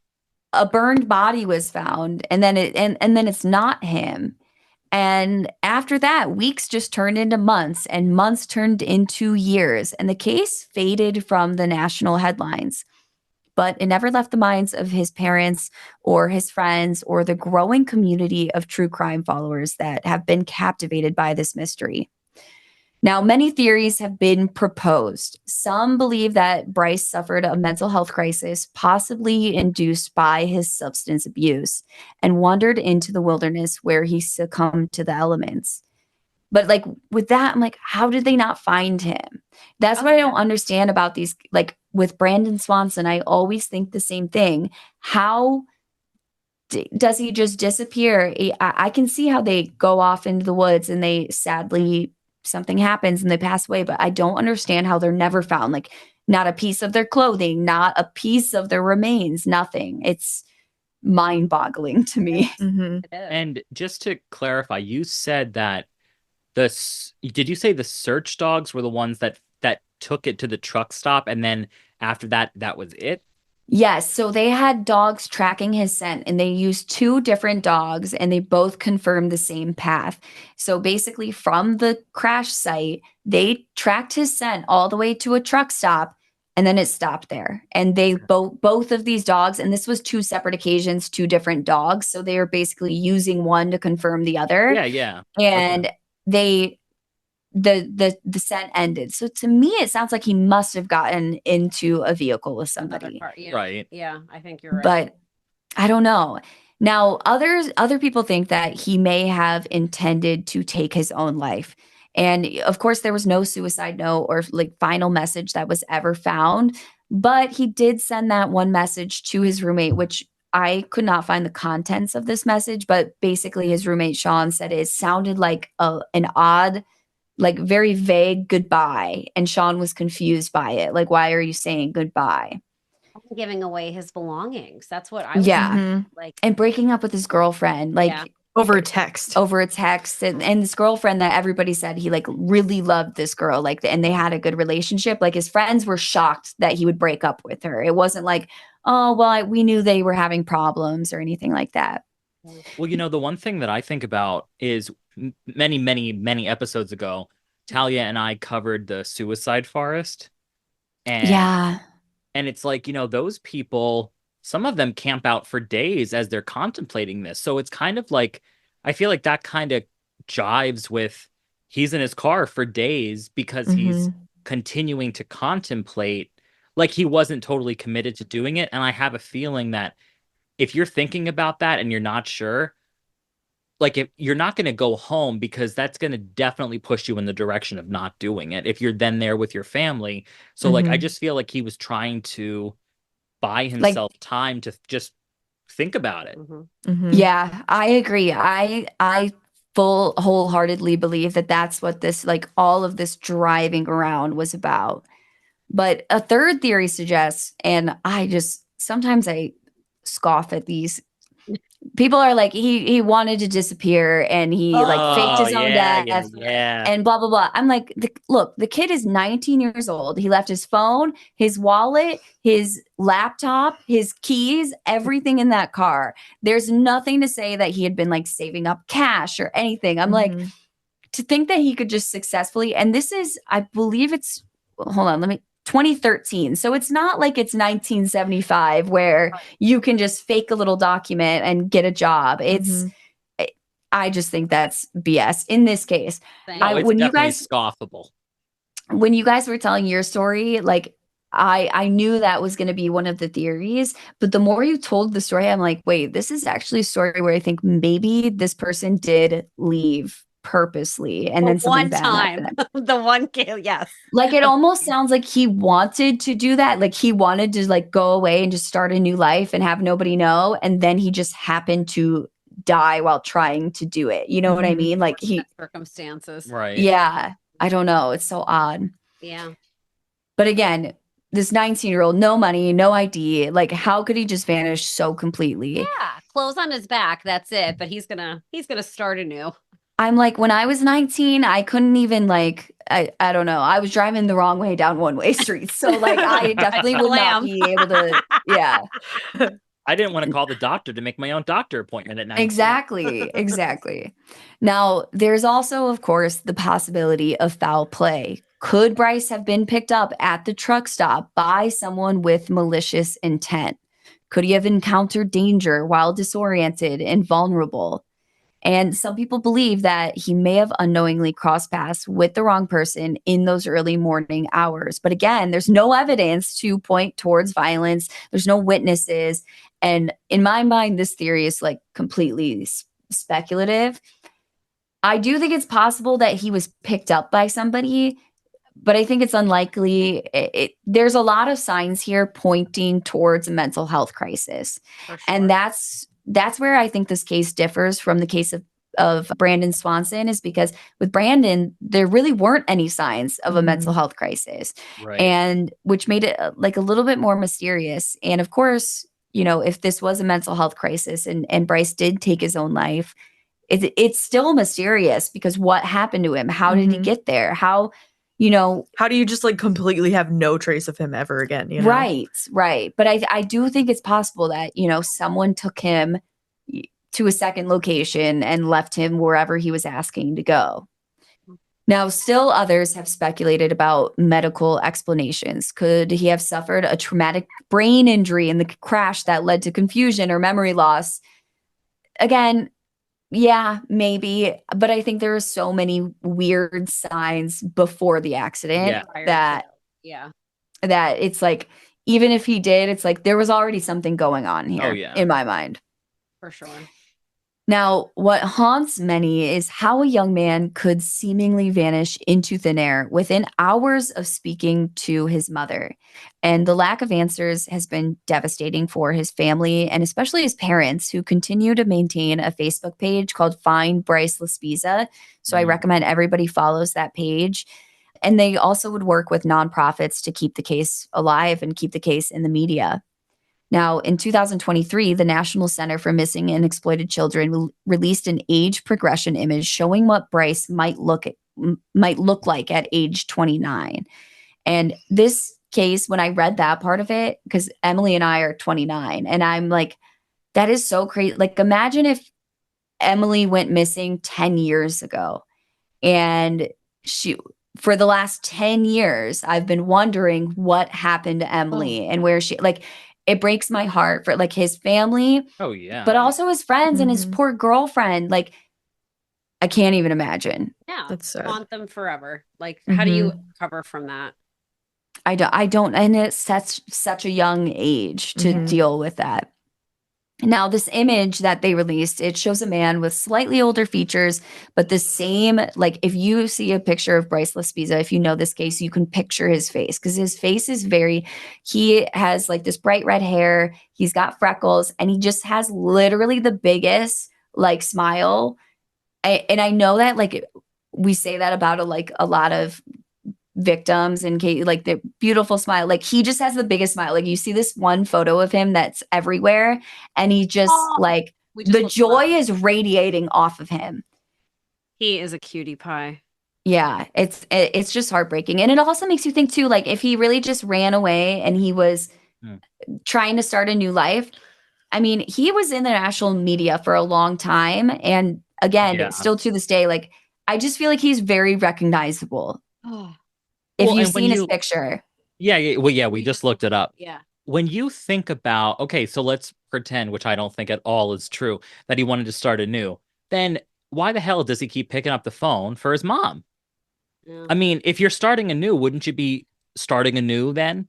Speaker 6: a burned body was found and then it's not him. And after that, weeks just turned into months and months turned into years, and the case faded from the national headlines. But it never left the minds of his parents or his friends or the growing community of true crime followers that have been captivated by this mystery. Now, many theories have been proposed. Some believe that Bryce suffered a mental health crisis, possibly induced by his substance abuse, and wandered into the wilderness where he succumbed to the elements. But like with that, I'm like, how did they not find him? That's what I don't understand about these. Like with Brandon Swanson, I always think the same thing. How does he just disappear? I can see how they go off into the woods and they sadly something happens and they pass away, but I don't understand how they're never found. Like not a piece of their clothing, not a piece of their remains, nothing. It's mind-boggling to me.
Speaker 7: And just to clarify, you said that did you say the search dogs were the ones that took it to the truck stop, and then after that was it?
Speaker 6: Yes. So they had dogs tracking his scent, and they used 2 different dogs, and they both confirmed the same path. So basically, from the crash site, they tracked his scent all the way to a truck stop, and then it stopped there. And they both of these dogs, and this was 2 separate occasions, 2 different dogs. So they were basically using one to confirm the other.
Speaker 7: Yeah.
Speaker 6: And the scent ended. So to me, it sounds like he must have gotten into a vehicle with somebody.
Speaker 7: Right.
Speaker 8: Yeah, I think you're right.
Speaker 6: But I don't know. Now, other people think that he may have intended to take his own life. And of course, there was no suicide note or like final message that was ever found. But he did send that one message to his roommate, which I could not find the contents of this message. But basically, his roommate, Sean, said it sounded like an odd, like very vague goodbye. And Sean was confused by it. Like, why are you saying goodbye?
Speaker 8: Giving away his belongings. That's what I was like.
Speaker 6: And breaking up with his girlfriend, like
Speaker 10: over text.
Speaker 6: And this girlfriend that everybody said he like really loved this girl, like, and they had a good relationship. Like his friends were shocked that he would break up with her. It wasn't like, oh, well, we knew they were having problems or anything like that.
Speaker 7: Well, the one thing that I think about is many episodes ago, Talia and I covered the suicide forest. And it's like, those people, some of them camp out for days as they're contemplating this. So it's kind of like, I feel like that kind of jives with he's in his car for days because he's continuing to contemplate, like he wasn't totally committed to doing it. And I have a feeling that if you're thinking about that and you're not sure, like if you're not going to go home, because that's going to definitely push you in the direction of not doing it if you're then there with your family. So like I just feel like he was trying to buy himself time to just think about it.
Speaker 6: Yeah, I agree. I wholeheartedly believe that that's what this, like all of this driving around was about. But a third theory suggests, and sometimes I scoff at these. People are like, he wanted to disappear and he like faked his own death and blah, blah, blah. I'm like, look, the kid is 19 years old. He left his phone, his wallet, his laptop, his keys, everything in that car. There's nothing to say that he had been like saving up cash or anything. I'm like, to think that he could just successfully, and this is, I believe it's, hold on, 2013. So it's not like it's 1975 where you can just fake a little document and get a job. I just think that's BS in this case.
Speaker 7: It's definitely scoffable.
Speaker 6: When you guys were telling your story, like I knew that was going to be one of the theories, but the more you told the story, I'm like, wait, this is actually a story where I think maybe this person did leave purposely and then something bad happened.
Speaker 8: The one kid, yes.
Speaker 6: Like it almost sounds like he wanted to do that. Like he wanted to like go away and just start a new life and have nobody know. And then he just happened to die while trying to do it. You know what I mean? Like
Speaker 8: circumstances.
Speaker 7: Right.
Speaker 6: Yeah. I don't know. It's so odd.
Speaker 8: Yeah.
Speaker 6: But again, this 19-year-old, no money, no ID. Like, how could he just vanish so completely?
Speaker 8: Yeah, clothes on his back, that's it. But he's gonna start anew.
Speaker 6: I'm like, when I was 19, I couldn't even like, I don't know. I was driving the wrong way down one-way streets. So like, I definitely would not be able to, yeah.
Speaker 7: I didn't want to call the doctor to make my own doctor appointment at 19.
Speaker 6: Exactly. Now, there's also, of course, the possibility of foul play. Could Bryce have been picked up at the truck stop by someone with malicious intent? Could he have encountered danger while disoriented and vulnerable? And some people believe that he may have unknowingly crossed paths with the wrong person in those early morning hours. But again, there's no evidence to point towards violence. There's no witnesses. And in my mind, this theory is like completely speculative. I do think it's possible that he was picked up by somebody, but I think it's unlikely. There's a lot of signs here pointing towards a mental health crisis.
Speaker 8: For sure.
Speaker 6: And that's where I think this case differs from the case of Brandon Swanson, is because with Brandon, there really weren't any signs of a mental health crisis.
Speaker 7: Right.
Speaker 6: And which made it like a little bit more mysterious. And of course, you know, if this was a mental health crisis and Bryce did take his own life, it's still mysterious, because what happened to him? How did he get there? How, you know,
Speaker 10: how do you just like completely have no trace of him ever again? You know?
Speaker 6: Right. But I do think it's possible that, you know, someone took him to a second location and left him wherever he was asking to go. Now, still others have speculated about medical explanations. Could he have suffered a traumatic brain injury in the crash that led to confusion or memory loss? Again, yeah, maybe. But I think there are so many weird signs before the accident that it's like, even if he did, it's like there was already something going on here in my mind.
Speaker 8: For sure.
Speaker 6: Now, what haunts many is how a young man could seemingly vanish into thin air within hours of speaking to his mother. And the lack of answers has been devastating for his family, and especially his parents, who continue to maintain a Facebook page called Find Bryce Laspisa. So I recommend everybody follows that page. And they also would work with nonprofits to keep the case alive and keep the case in the media. Now, in 2023, the National Center for Missing and Exploited Children released an age progression image showing what Bryce might look like at age 29. And this case, when I read that part of it, because Emily and I are 29, and I'm like, that is so crazy. Like, imagine if Emily went missing 10 years ago, and for the last 10 years, I've been wondering what happened to Emily and where she, like, it breaks my heart for like his family.
Speaker 7: Oh, yeah.
Speaker 6: But also his friends and his poor girlfriend. Like, I can't even imagine.
Speaker 8: Yeah.
Speaker 10: That's sad.
Speaker 8: Haunt them forever. Like, how do you recover from that?
Speaker 6: I don't. And it's such a young age to deal with that. Now, this image that they released, it shows a man with slightly older features, but the same, like if you see a picture of Bryce Laspisa, if you know this case, you can picture his face, because his face is he has like this bright red hair, he's got freckles, and he just has literally the biggest like smile. And I know that like we say that about a lot of victims and like the beautiful smile, like he just has the biggest smile. Like you see this one photo of him that's everywhere, and he just like the joy is radiating off of him.
Speaker 8: He is a cutie pie.
Speaker 6: Yeah, it's just heartbreaking. And it also makes you think too, like if he really just ran away and he was trying to start a new life. I mean, he was in the national media for a long time, and again, still to this day, like I just feel like he's very recognizable. If you've seen his picture.
Speaker 7: Yeah. Well, yeah, we just looked it up.
Speaker 8: Yeah.
Speaker 7: When you think about, okay, so let's pretend, which I don't think at all is true, that he wanted to start anew. Then why the hell does he keep picking up the phone for his mom? Yeah. I mean, if you're starting anew, wouldn't you be starting anew then?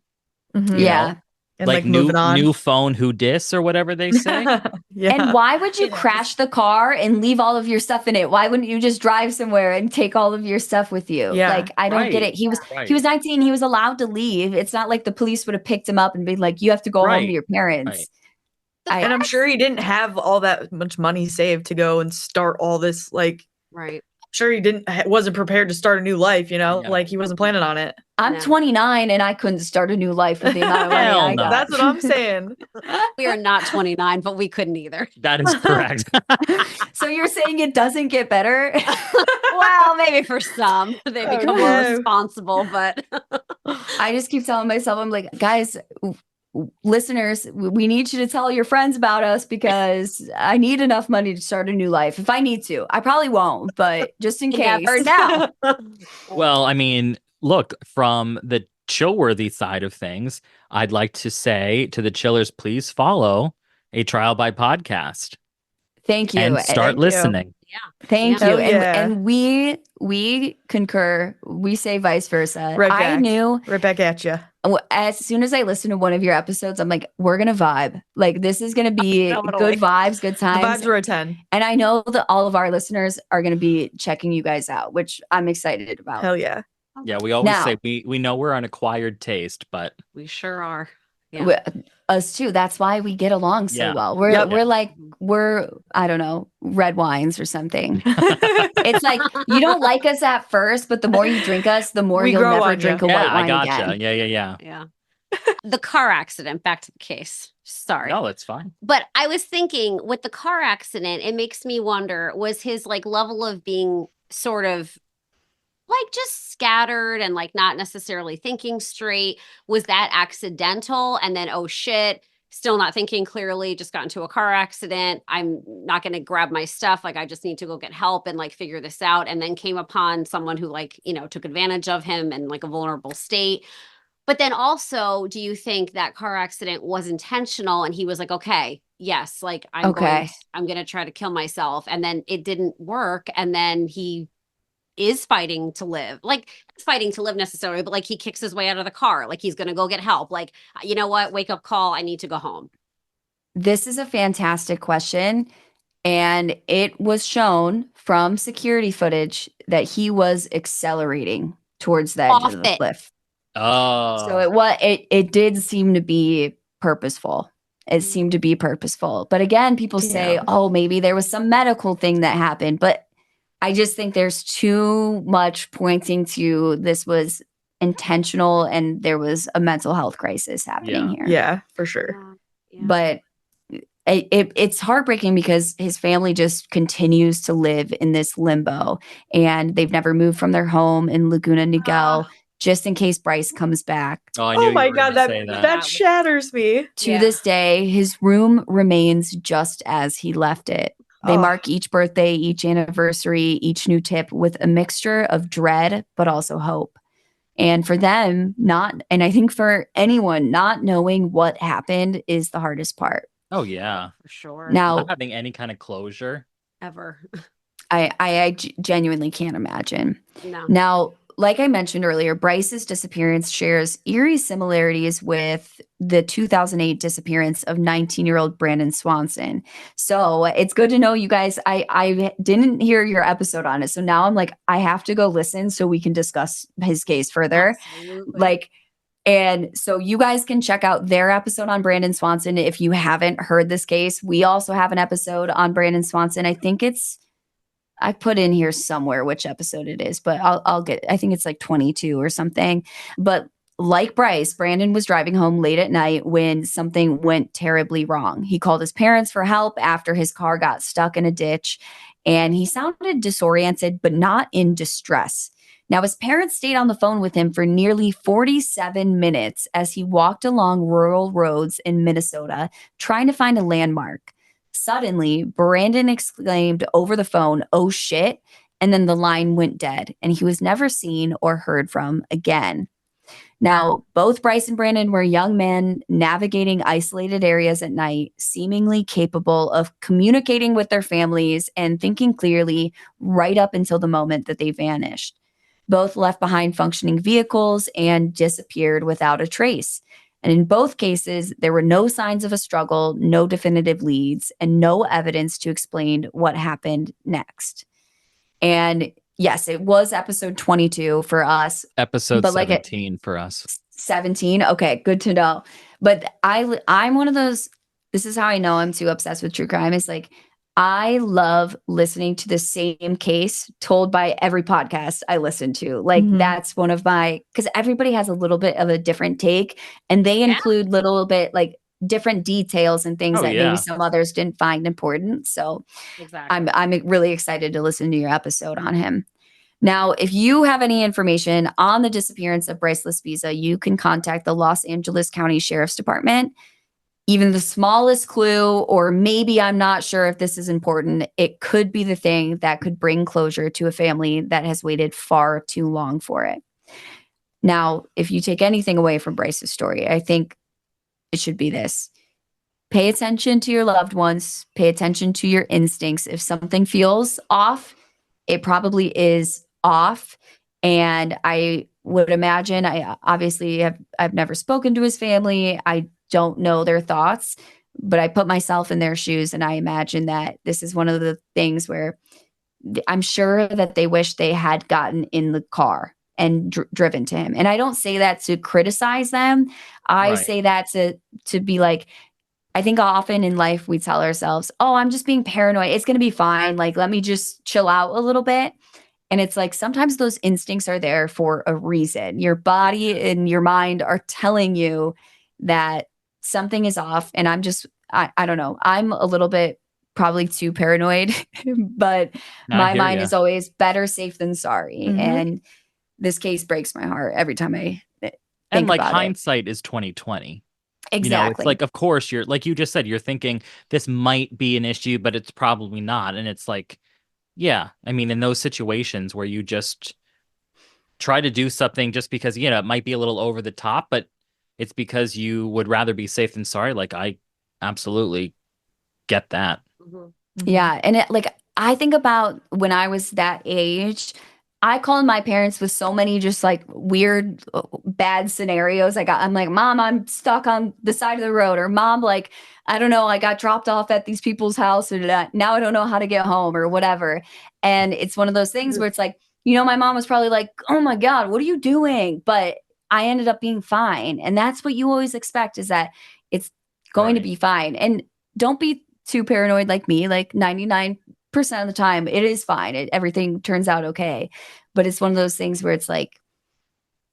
Speaker 6: Yeah.
Speaker 10: And
Speaker 7: like new phone, who dis or whatever they say.
Speaker 6: And why would you crash the car and leave all of your stuff in it? Why wouldn't you just drive somewhere and take all of your stuff with you?
Speaker 10: Yeah.
Speaker 6: Like, I don't get it. He was 19. He was allowed to leave. It's not like the police would have picked him up and been like, you have to go home to your parents.
Speaker 10: And I'm sure he didn't have all that much money saved to go and start all this. Like, sure he wasn't prepared to start a new life, like he wasn't planning on it.
Speaker 6: I'm 29 and I couldn't start a new life with the amount of money I got.
Speaker 10: That's what I'm saying.
Speaker 8: We are not 29, but we couldn't either.
Speaker 7: That is correct.
Speaker 6: So you're saying it doesn't get better?
Speaker 8: Well, maybe for some. They become more responsible, but
Speaker 6: I just keep telling myself, I'm like, guys, listeners, we need you to tell your friends about us because I need enough money to start a new life. If I need to, I probably won't, but just in case.
Speaker 8: Now.
Speaker 7: Well, I mean, look, from the Chillworthy side of things, I'd like to say to the chillers, please follow A Trial by Podcast.
Speaker 6: Thank you.
Speaker 7: And start listening.
Speaker 8: Yeah.
Speaker 6: Thank you. And we concur. We say vice versa.
Speaker 10: Right back at you.
Speaker 6: As soon as I listen to one of your episodes, I'm like, we're going to vibe. Like, this is going to be good vibes, good times.
Speaker 10: The vibes are a 10.
Speaker 6: And I know that all of our listeners are going to be checking you guys out, which I'm excited about.
Speaker 10: Hell yeah.
Speaker 7: Yeah, we always say we know we're an acquired taste, but
Speaker 8: we sure are. Yeah.
Speaker 6: Us too. That's why we get along so well. We're like, I don't know, red wines or something. It's like, you don't like us at first, but the more you drink us, the more you'll never drink a white wine again.
Speaker 7: Yeah.
Speaker 8: The car accident, back to the case. Sorry.
Speaker 7: No, it's fine.
Speaker 8: But I was thinking with the car accident, it makes me wonder, was his like level of being sort of like just scattered and like not necessarily thinking straight, was that accidental? And then, oh shit, still not thinking clearly, just got into a car accident. I'm not going to grab my stuff. Like, I just need to go get help and like figure this out. And then came upon someone who like, took advantage of him in like a vulnerable state. But then also, do you think that car accident was intentional? And he was like, okay, yes, like I'm going to try to kill myself. And then it didn't work. And then he is fighting to live, like fighting to live necessarily, but like he kicks his way out of the car. Like he's going to go get help. Like, you know what? Wake up call. I need to go home.
Speaker 6: This is a fantastic question. And it was shown from security footage that he was accelerating towards the edge of the cliff.
Speaker 7: Oh,
Speaker 6: so it did seem to be purposeful. It seemed to be purposeful. But again, people say, oh, maybe there was some medical thing that happened. But I just think there's too much pointing to this was intentional and there was a mental health crisis happening here.
Speaker 10: Yeah, for sure.
Speaker 8: Yeah.
Speaker 6: But it's heartbreaking because his family just continues to live in this limbo and they've never moved from their home in Laguna Niguel just in case Bryce comes back.
Speaker 10: Oh my God, that shatters me.
Speaker 6: To this day, his room remains just as he left it. They mark each birthday, each anniversary, each new tip with a mixture of dread, but also hope. And for them, and I think for anyone, not knowing what happened is the hardest part.
Speaker 7: Oh, yeah.
Speaker 8: For sure.
Speaker 6: Now,
Speaker 7: not having any kind of closure.
Speaker 8: Ever.
Speaker 6: I genuinely can't imagine.
Speaker 8: No.
Speaker 6: Now, like I mentioned earlier, Bryce's disappearance shares eerie similarities with the 2008 disappearance of 19-year-old Brandon Swanson. So it's good to know, you guys. I didn't hear your episode on it. So now I'm like, I have to go listen so we can discuss his case further.
Speaker 8: Absolutely.
Speaker 6: And so you guys can check out their episode on Brandon Swanson if you haven't heard this case. We also have an episode on Brandon Swanson. I put in here somewhere which episode it is, but I think it's like 22 or something. But like Bryce, Brandon was driving home late at night when something went terribly wrong. He called his parents for help after his car got stuck in a ditch, and he sounded disoriented, but not in distress. Now, his parents stayed on the phone with him for nearly 47 minutes as he walked along rural roads in Minnesota, trying to find a landmark. Suddenly, Brandon exclaimed over the phone, "Oh shit," and then the line went dead, and he was never seen or heard from again. Now, both Bryce and Brandon were young men navigating isolated areas at night, seemingly capable of communicating with their families and thinking clearly right up until the moment that they vanished. Both left behind functioning vehicles and disappeared without a trace. And in both cases, there were no signs of a struggle, no definitive leads, and no evidence to explain what happened next. And yes, it was episode 22 for us.
Speaker 7: Episode 17 for us.
Speaker 6: 17? Okay, good to know. But I'm one of those, this is how I know I'm too obsessed with true crime. It's like, I love listening to the same case told by every podcast I listen to. Like that's one of my, because everybody has a little bit of a different take, and they include little bit like different details and things that maybe some others didn't find important. So I'm really excited to listen to your episode on him. Now, if you have any information on the disappearance of Bryce Laspisa, you can contact the Los Angeles County Sheriff's Department. Even the smallest clue, or maybe I'm not sure if this is important, it could be the thing that could bring closure to a family that has waited far too long for it. Now, if you take anything away from Bryce's story, I think it should be this. Pay attention to your loved ones. Pay attention to your instincts. If something feels off, it probably is off. And I would imagine, I've never spoken to his family. I don't know their thoughts, but I put myself in their shoes, and I imagine that this is one of the things where I'm sure that they wish they had gotten in the car and driven to him. And I don't say that to criticize them. I say that to be like, I think often in life we tell ourselves, oh, I'm just being paranoid. It's going to be fine. Like, let me just chill out a little bit. And it's like, sometimes those instincts are there for a reason. Your body and your mind are telling you that something is off. And I don't know. I'm a little bit probably too paranoid, but my mind is always better safe than sorry. And this case breaks my heart every time I think
Speaker 7: and like
Speaker 6: about
Speaker 7: hindsight is 2020.
Speaker 6: Exactly.
Speaker 7: You know, it's like, of course, you're like you just said, you're thinking this might be an issue, but it's probably not. And it's like, yeah, I mean, in those situations where you just try to do something just because, you know, it might be a little over the top, but it's because you would rather be safe than sorry. Like, I absolutely get that.
Speaker 6: Yeah. And I think about when I was that age, I called my parents with so many just like weird, bad scenarios. I'm like, Mom, I'm stuck on the side of the road. Or Mom, like, I don't know, I got dropped off at these people's house, and now I don't know how to get home or whatever. And it's one of those things where it's like, you know, my mom was probably like, oh my God, what are you doing? But I ended up being fine. And that's what you always expect, is that it's going to be fine. And don't be too paranoid like me. Like 99% of the time, it is fine. Everything turns out okay. But it's one of those things where it's like,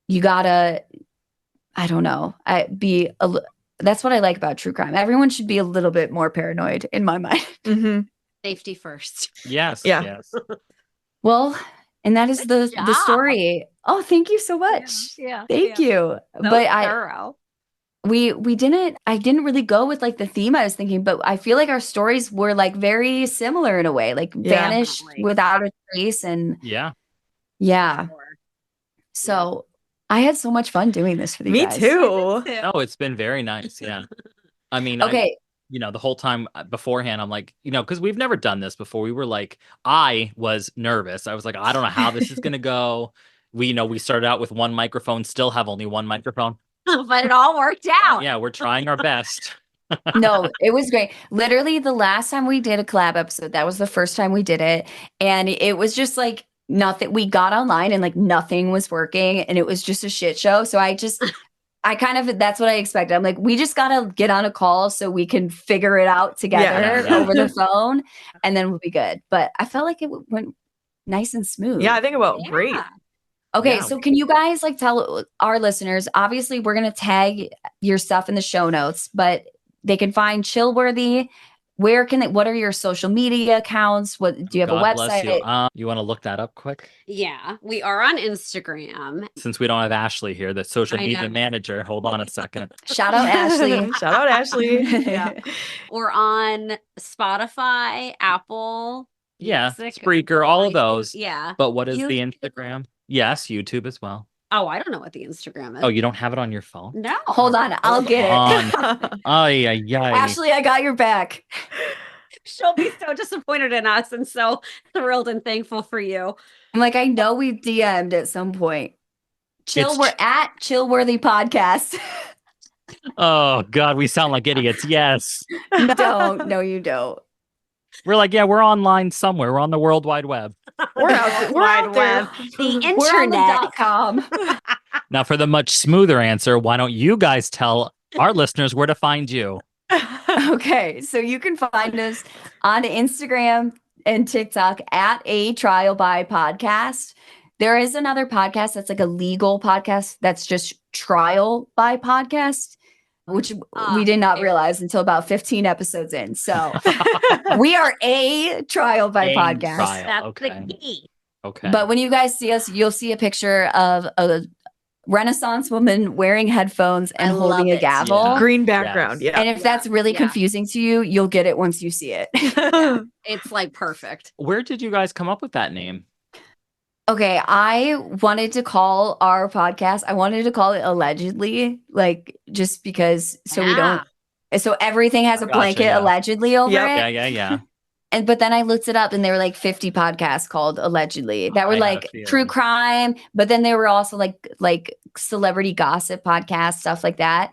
Speaker 6: you gotta, I don't know, that's what I like about true crime. Everyone should be a little bit more paranoid in my mind.
Speaker 8: Safety first.
Speaker 7: Yes.
Speaker 10: Yeah.
Speaker 7: Yes.
Speaker 6: Well, and that is the story. Oh, thank you so much. Thank you. But
Speaker 8: thorough.
Speaker 6: I didn't really go with like the theme I was thinking, but I feel like our stories were like very similar in a way, like vanished without a trace. And yeah. So I had so much fun doing this for you guys.
Speaker 10: Me too.
Speaker 7: Oh, it's been very nice. Yeah. I mean,
Speaker 6: okay.
Speaker 7: You know, the whole time beforehand, I'm like, you know, because we've never done this before. We were like, I was nervous. I was like, I don't know how this is going to go. We started out with one microphone, still have only one microphone.
Speaker 8: But it all worked out.
Speaker 7: Yeah, we're trying our best.
Speaker 6: No, it was great. Literally, the last time we did a collab episode, that was the first time we did it. And it was just like nothing. We got online and like nothing was working, and it was just a shit show. So that's what I expected. I'm like, we just got to get on a call so we can figure it out together over the phone, and then we'll be good. But I felt like it went nice and smooth.
Speaker 10: Yeah, I think about great.
Speaker 6: Okay, so can you guys like tell our listeners, obviously we're going to tag your stuff in the show notes, but they can find Chillworthy. What are your social media accounts? Do you have a website?
Speaker 7: You want to look that up quick?
Speaker 8: Yeah, we are on Instagram.
Speaker 7: Since we don't have Ashley here, the social media manager. Hold on a second.
Speaker 6: Shout out Ashley.
Speaker 10: Shout out Ashley.
Speaker 8: Yeah. We're on Spotify, Apple.
Speaker 7: Yeah,
Speaker 8: Music,
Speaker 7: Spreaker, all of those.
Speaker 8: Yeah.
Speaker 7: But what is the Instagram? Yes, YouTube as well.
Speaker 8: Oh, I don't know what the Instagram is.
Speaker 7: Oh, you don't have it on your phone?
Speaker 8: No.
Speaker 6: Hold on, I'll get it.
Speaker 7: Ashley,
Speaker 6: I got your back.
Speaker 8: She'll be so disappointed in us and so thrilled and thankful for you.
Speaker 6: I'm like, I know we've DM'd at some point. We're at Chillworthy Podcast.
Speaker 7: Oh, God, we sound like idiots. Yes.
Speaker 6: No, you don't.
Speaker 7: We're like, yeah, we're online somewhere. We're on the World Wide Web.
Speaker 10: We're out there.
Speaker 8: The internet.
Speaker 6: We're on the .com.
Speaker 7: Now, for the much smoother answer, why don't you guys tell our listeners where to find you?
Speaker 6: Okay, so you can find us on Instagram and TikTok at A Trial by Podcast. There is another podcast that's like a legal podcast that's just Trial by Podcast, which we did not realize until about 15 episodes in. So we are A Trial by Podcast.
Speaker 8: That's
Speaker 7: Okay.
Speaker 8: the key.
Speaker 7: Okay.
Speaker 6: But when you guys see us, you'll see a picture of a Renaissance woman wearing headphones and
Speaker 8: I
Speaker 6: holding
Speaker 8: love
Speaker 6: a
Speaker 8: it.
Speaker 6: gavel.
Speaker 7: Yeah.
Speaker 10: Green background.
Speaker 7: Yes.
Speaker 10: Yeah.
Speaker 6: And if that's really confusing to you, you'll get it once you see it.
Speaker 8: It's like perfect.
Speaker 7: Where did you guys come up with that name?
Speaker 6: Okay, I wanted to call our podcast, I wanted to call it Allegedly, like just because so everything has a
Speaker 7: Gotcha,
Speaker 6: blanket
Speaker 7: yeah.
Speaker 6: allegedly over it.
Speaker 7: Yeah.
Speaker 6: But then I looked it up and there were like 50 podcasts called Allegedly that were
Speaker 7: I had a
Speaker 6: like true
Speaker 7: feeling.
Speaker 6: crime, but then there were also like celebrity gossip podcasts, stuff like that.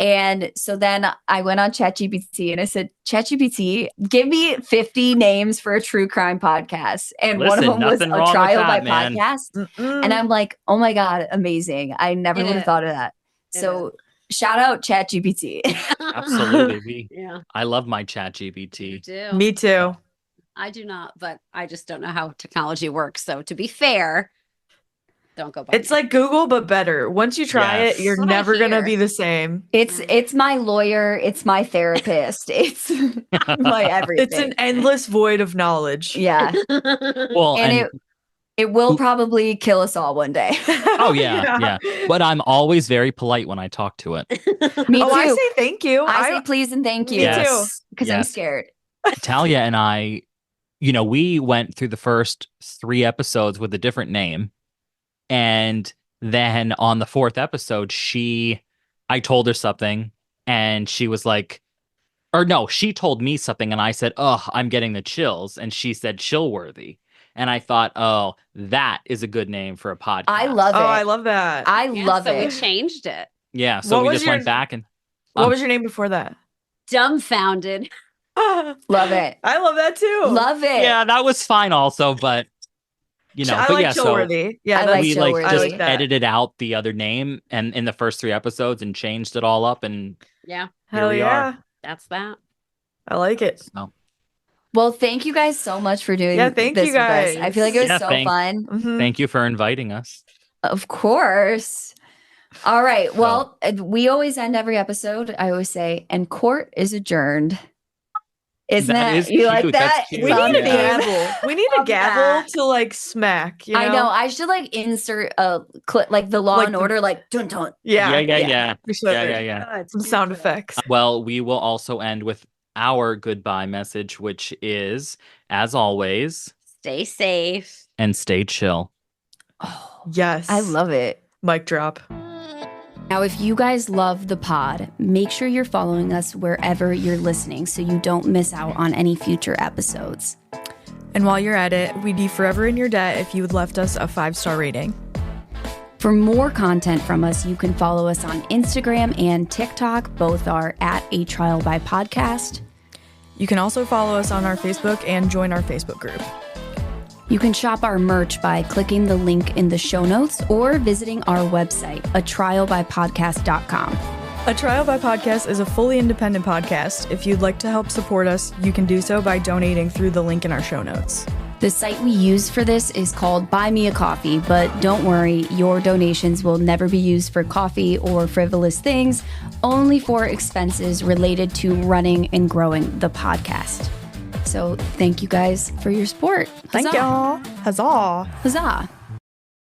Speaker 6: And so then I went on ChatGPT and I said, ChatGPT, give me 50 names for a true crime podcast. And one of
Speaker 7: Listen,
Speaker 6: them was
Speaker 7: nothing
Speaker 6: A
Speaker 7: wrong with
Speaker 6: Trial
Speaker 7: that,
Speaker 6: by
Speaker 7: man.
Speaker 6: Podcast. And I'm like, oh my God, amazing. I never
Speaker 8: It
Speaker 6: would have
Speaker 8: is.
Speaker 6: thought of that. So shout out ChatGPT.
Speaker 7: Absolutely.
Speaker 8: Yeah.
Speaker 7: I love my ChatGPT.
Speaker 8: You do.
Speaker 10: Me too.
Speaker 8: I do not, but I just don't know how technology works. So to be fair, don't go by
Speaker 10: It's like Google, but better. Once you try it, you're
Speaker 8: That's what I
Speaker 10: never going to
Speaker 8: hear.
Speaker 10: be the same.
Speaker 6: It's my lawyer. It's my therapist. It's my everything.
Speaker 10: It's an endless void of knowledge.
Speaker 6: Yeah.
Speaker 7: Well,
Speaker 6: And it will probably kill us all one day.
Speaker 7: oh yeah. But I'm always very polite when I talk to it.
Speaker 6: Me too.
Speaker 10: Oh, I say thank you.
Speaker 6: I say please and thank you.
Speaker 10: Me too.
Speaker 7: Yes.
Speaker 6: Because I'm
Speaker 7: Yes.
Speaker 6: scared.
Speaker 7: Talia and I, we went through the first 3 episodes with a different name. And then on the 4th episode, I told her something and she was like, or no, she told me something and I said, oh, I'm getting the chills. And she said Chillworthy. And I thought, oh, that is a good name for a podcast.
Speaker 6: I love it.
Speaker 10: Oh, I love that.
Speaker 6: I
Speaker 8: Yeah,
Speaker 6: love
Speaker 8: so
Speaker 6: it.
Speaker 8: we changed it.
Speaker 7: Yeah. So
Speaker 10: What
Speaker 7: we
Speaker 10: was
Speaker 7: just
Speaker 10: your-
Speaker 7: went back and
Speaker 10: What was your name before that?
Speaker 8: Dumbfounded.
Speaker 6: Love it.
Speaker 10: I love that too.
Speaker 6: Love it.
Speaker 7: yeah, that was fine also, but
Speaker 10: I
Speaker 7: but
Speaker 10: like
Speaker 7: yeah, so
Speaker 10: Chillworthy. Yeah,
Speaker 6: I
Speaker 10: that's
Speaker 6: like
Speaker 7: we
Speaker 6: Chillworthy.
Speaker 10: I
Speaker 7: just
Speaker 10: like that.
Speaker 7: edited out the other name and in the first 3 episodes and changed it all up and
Speaker 8: Yeah,
Speaker 10: Hell
Speaker 7: we
Speaker 10: yeah.
Speaker 7: are.
Speaker 8: that's that.
Speaker 10: I like it.
Speaker 7: so
Speaker 6: Well, thank you guys so much for doing
Speaker 10: Yeah, thank
Speaker 6: this
Speaker 10: you
Speaker 6: with us. I
Speaker 10: guys.
Speaker 6: feel like it was
Speaker 7: Yeah,
Speaker 6: so
Speaker 7: thank-
Speaker 6: fun.
Speaker 10: Mhm.
Speaker 7: thank you for inviting us.
Speaker 6: Of course. All right. Well, we always end every episode. I always say, and court is adjourned. Isn't
Speaker 7: That
Speaker 6: that,
Speaker 7: is
Speaker 6: you like
Speaker 7: cute.
Speaker 6: that?
Speaker 7: That's cute.
Speaker 10: We need a
Speaker 7: Yeah.
Speaker 10: gavel. We need a
Speaker 6: Love
Speaker 10: gavel
Speaker 6: that.
Speaker 10: to like smack. You know?
Speaker 6: I know. I should like insert a clip, like the Law
Speaker 10: Like
Speaker 6: and
Speaker 10: the-
Speaker 6: Order, like dun dun.
Speaker 10: Yeah.
Speaker 7: Yeah.
Speaker 10: We should.
Speaker 7: Yeah.
Speaker 10: Some sound effects.
Speaker 7: Well, we will also end with our goodbye message, which is, as always,
Speaker 8: Stay safe.
Speaker 7: and stay chill.
Speaker 6: Oh,
Speaker 10: Yes.
Speaker 6: I love it.
Speaker 10: Mic drop.
Speaker 6: Now, if you guys love the pod, make sure you're following us wherever you're listening so you don't miss out on any future episodes.
Speaker 10: And while you're at it, we'd be forever in your debt if you had left us a 5-star rating.
Speaker 6: For more content from us, you can follow us on Instagram and TikTok. Both are at A Trial by Podcast.
Speaker 10: You can also follow us on our Facebook and join our Facebook group.
Speaker 6: You can shop our merch by clicking the link in the show notes or visiting our website, atrialbypodcast.com.
Speaker 10: A Trial by Podcast is a fully independent podcast. If you'd like to help support us, you can do so by donating through the link in our show notes.
Speaker 6: The site we use for this is called Buy Me a Coffee, but don't worry, your donations will never be used for coffee or frivolous things, only for expenses related to running and growing the podcast. So thank you guys for your support.
Speaker 10: Thank
Speaker 6: Huzzah.
Speaker 10: y'all. Huzzah.
Speaker 6: Huzzah.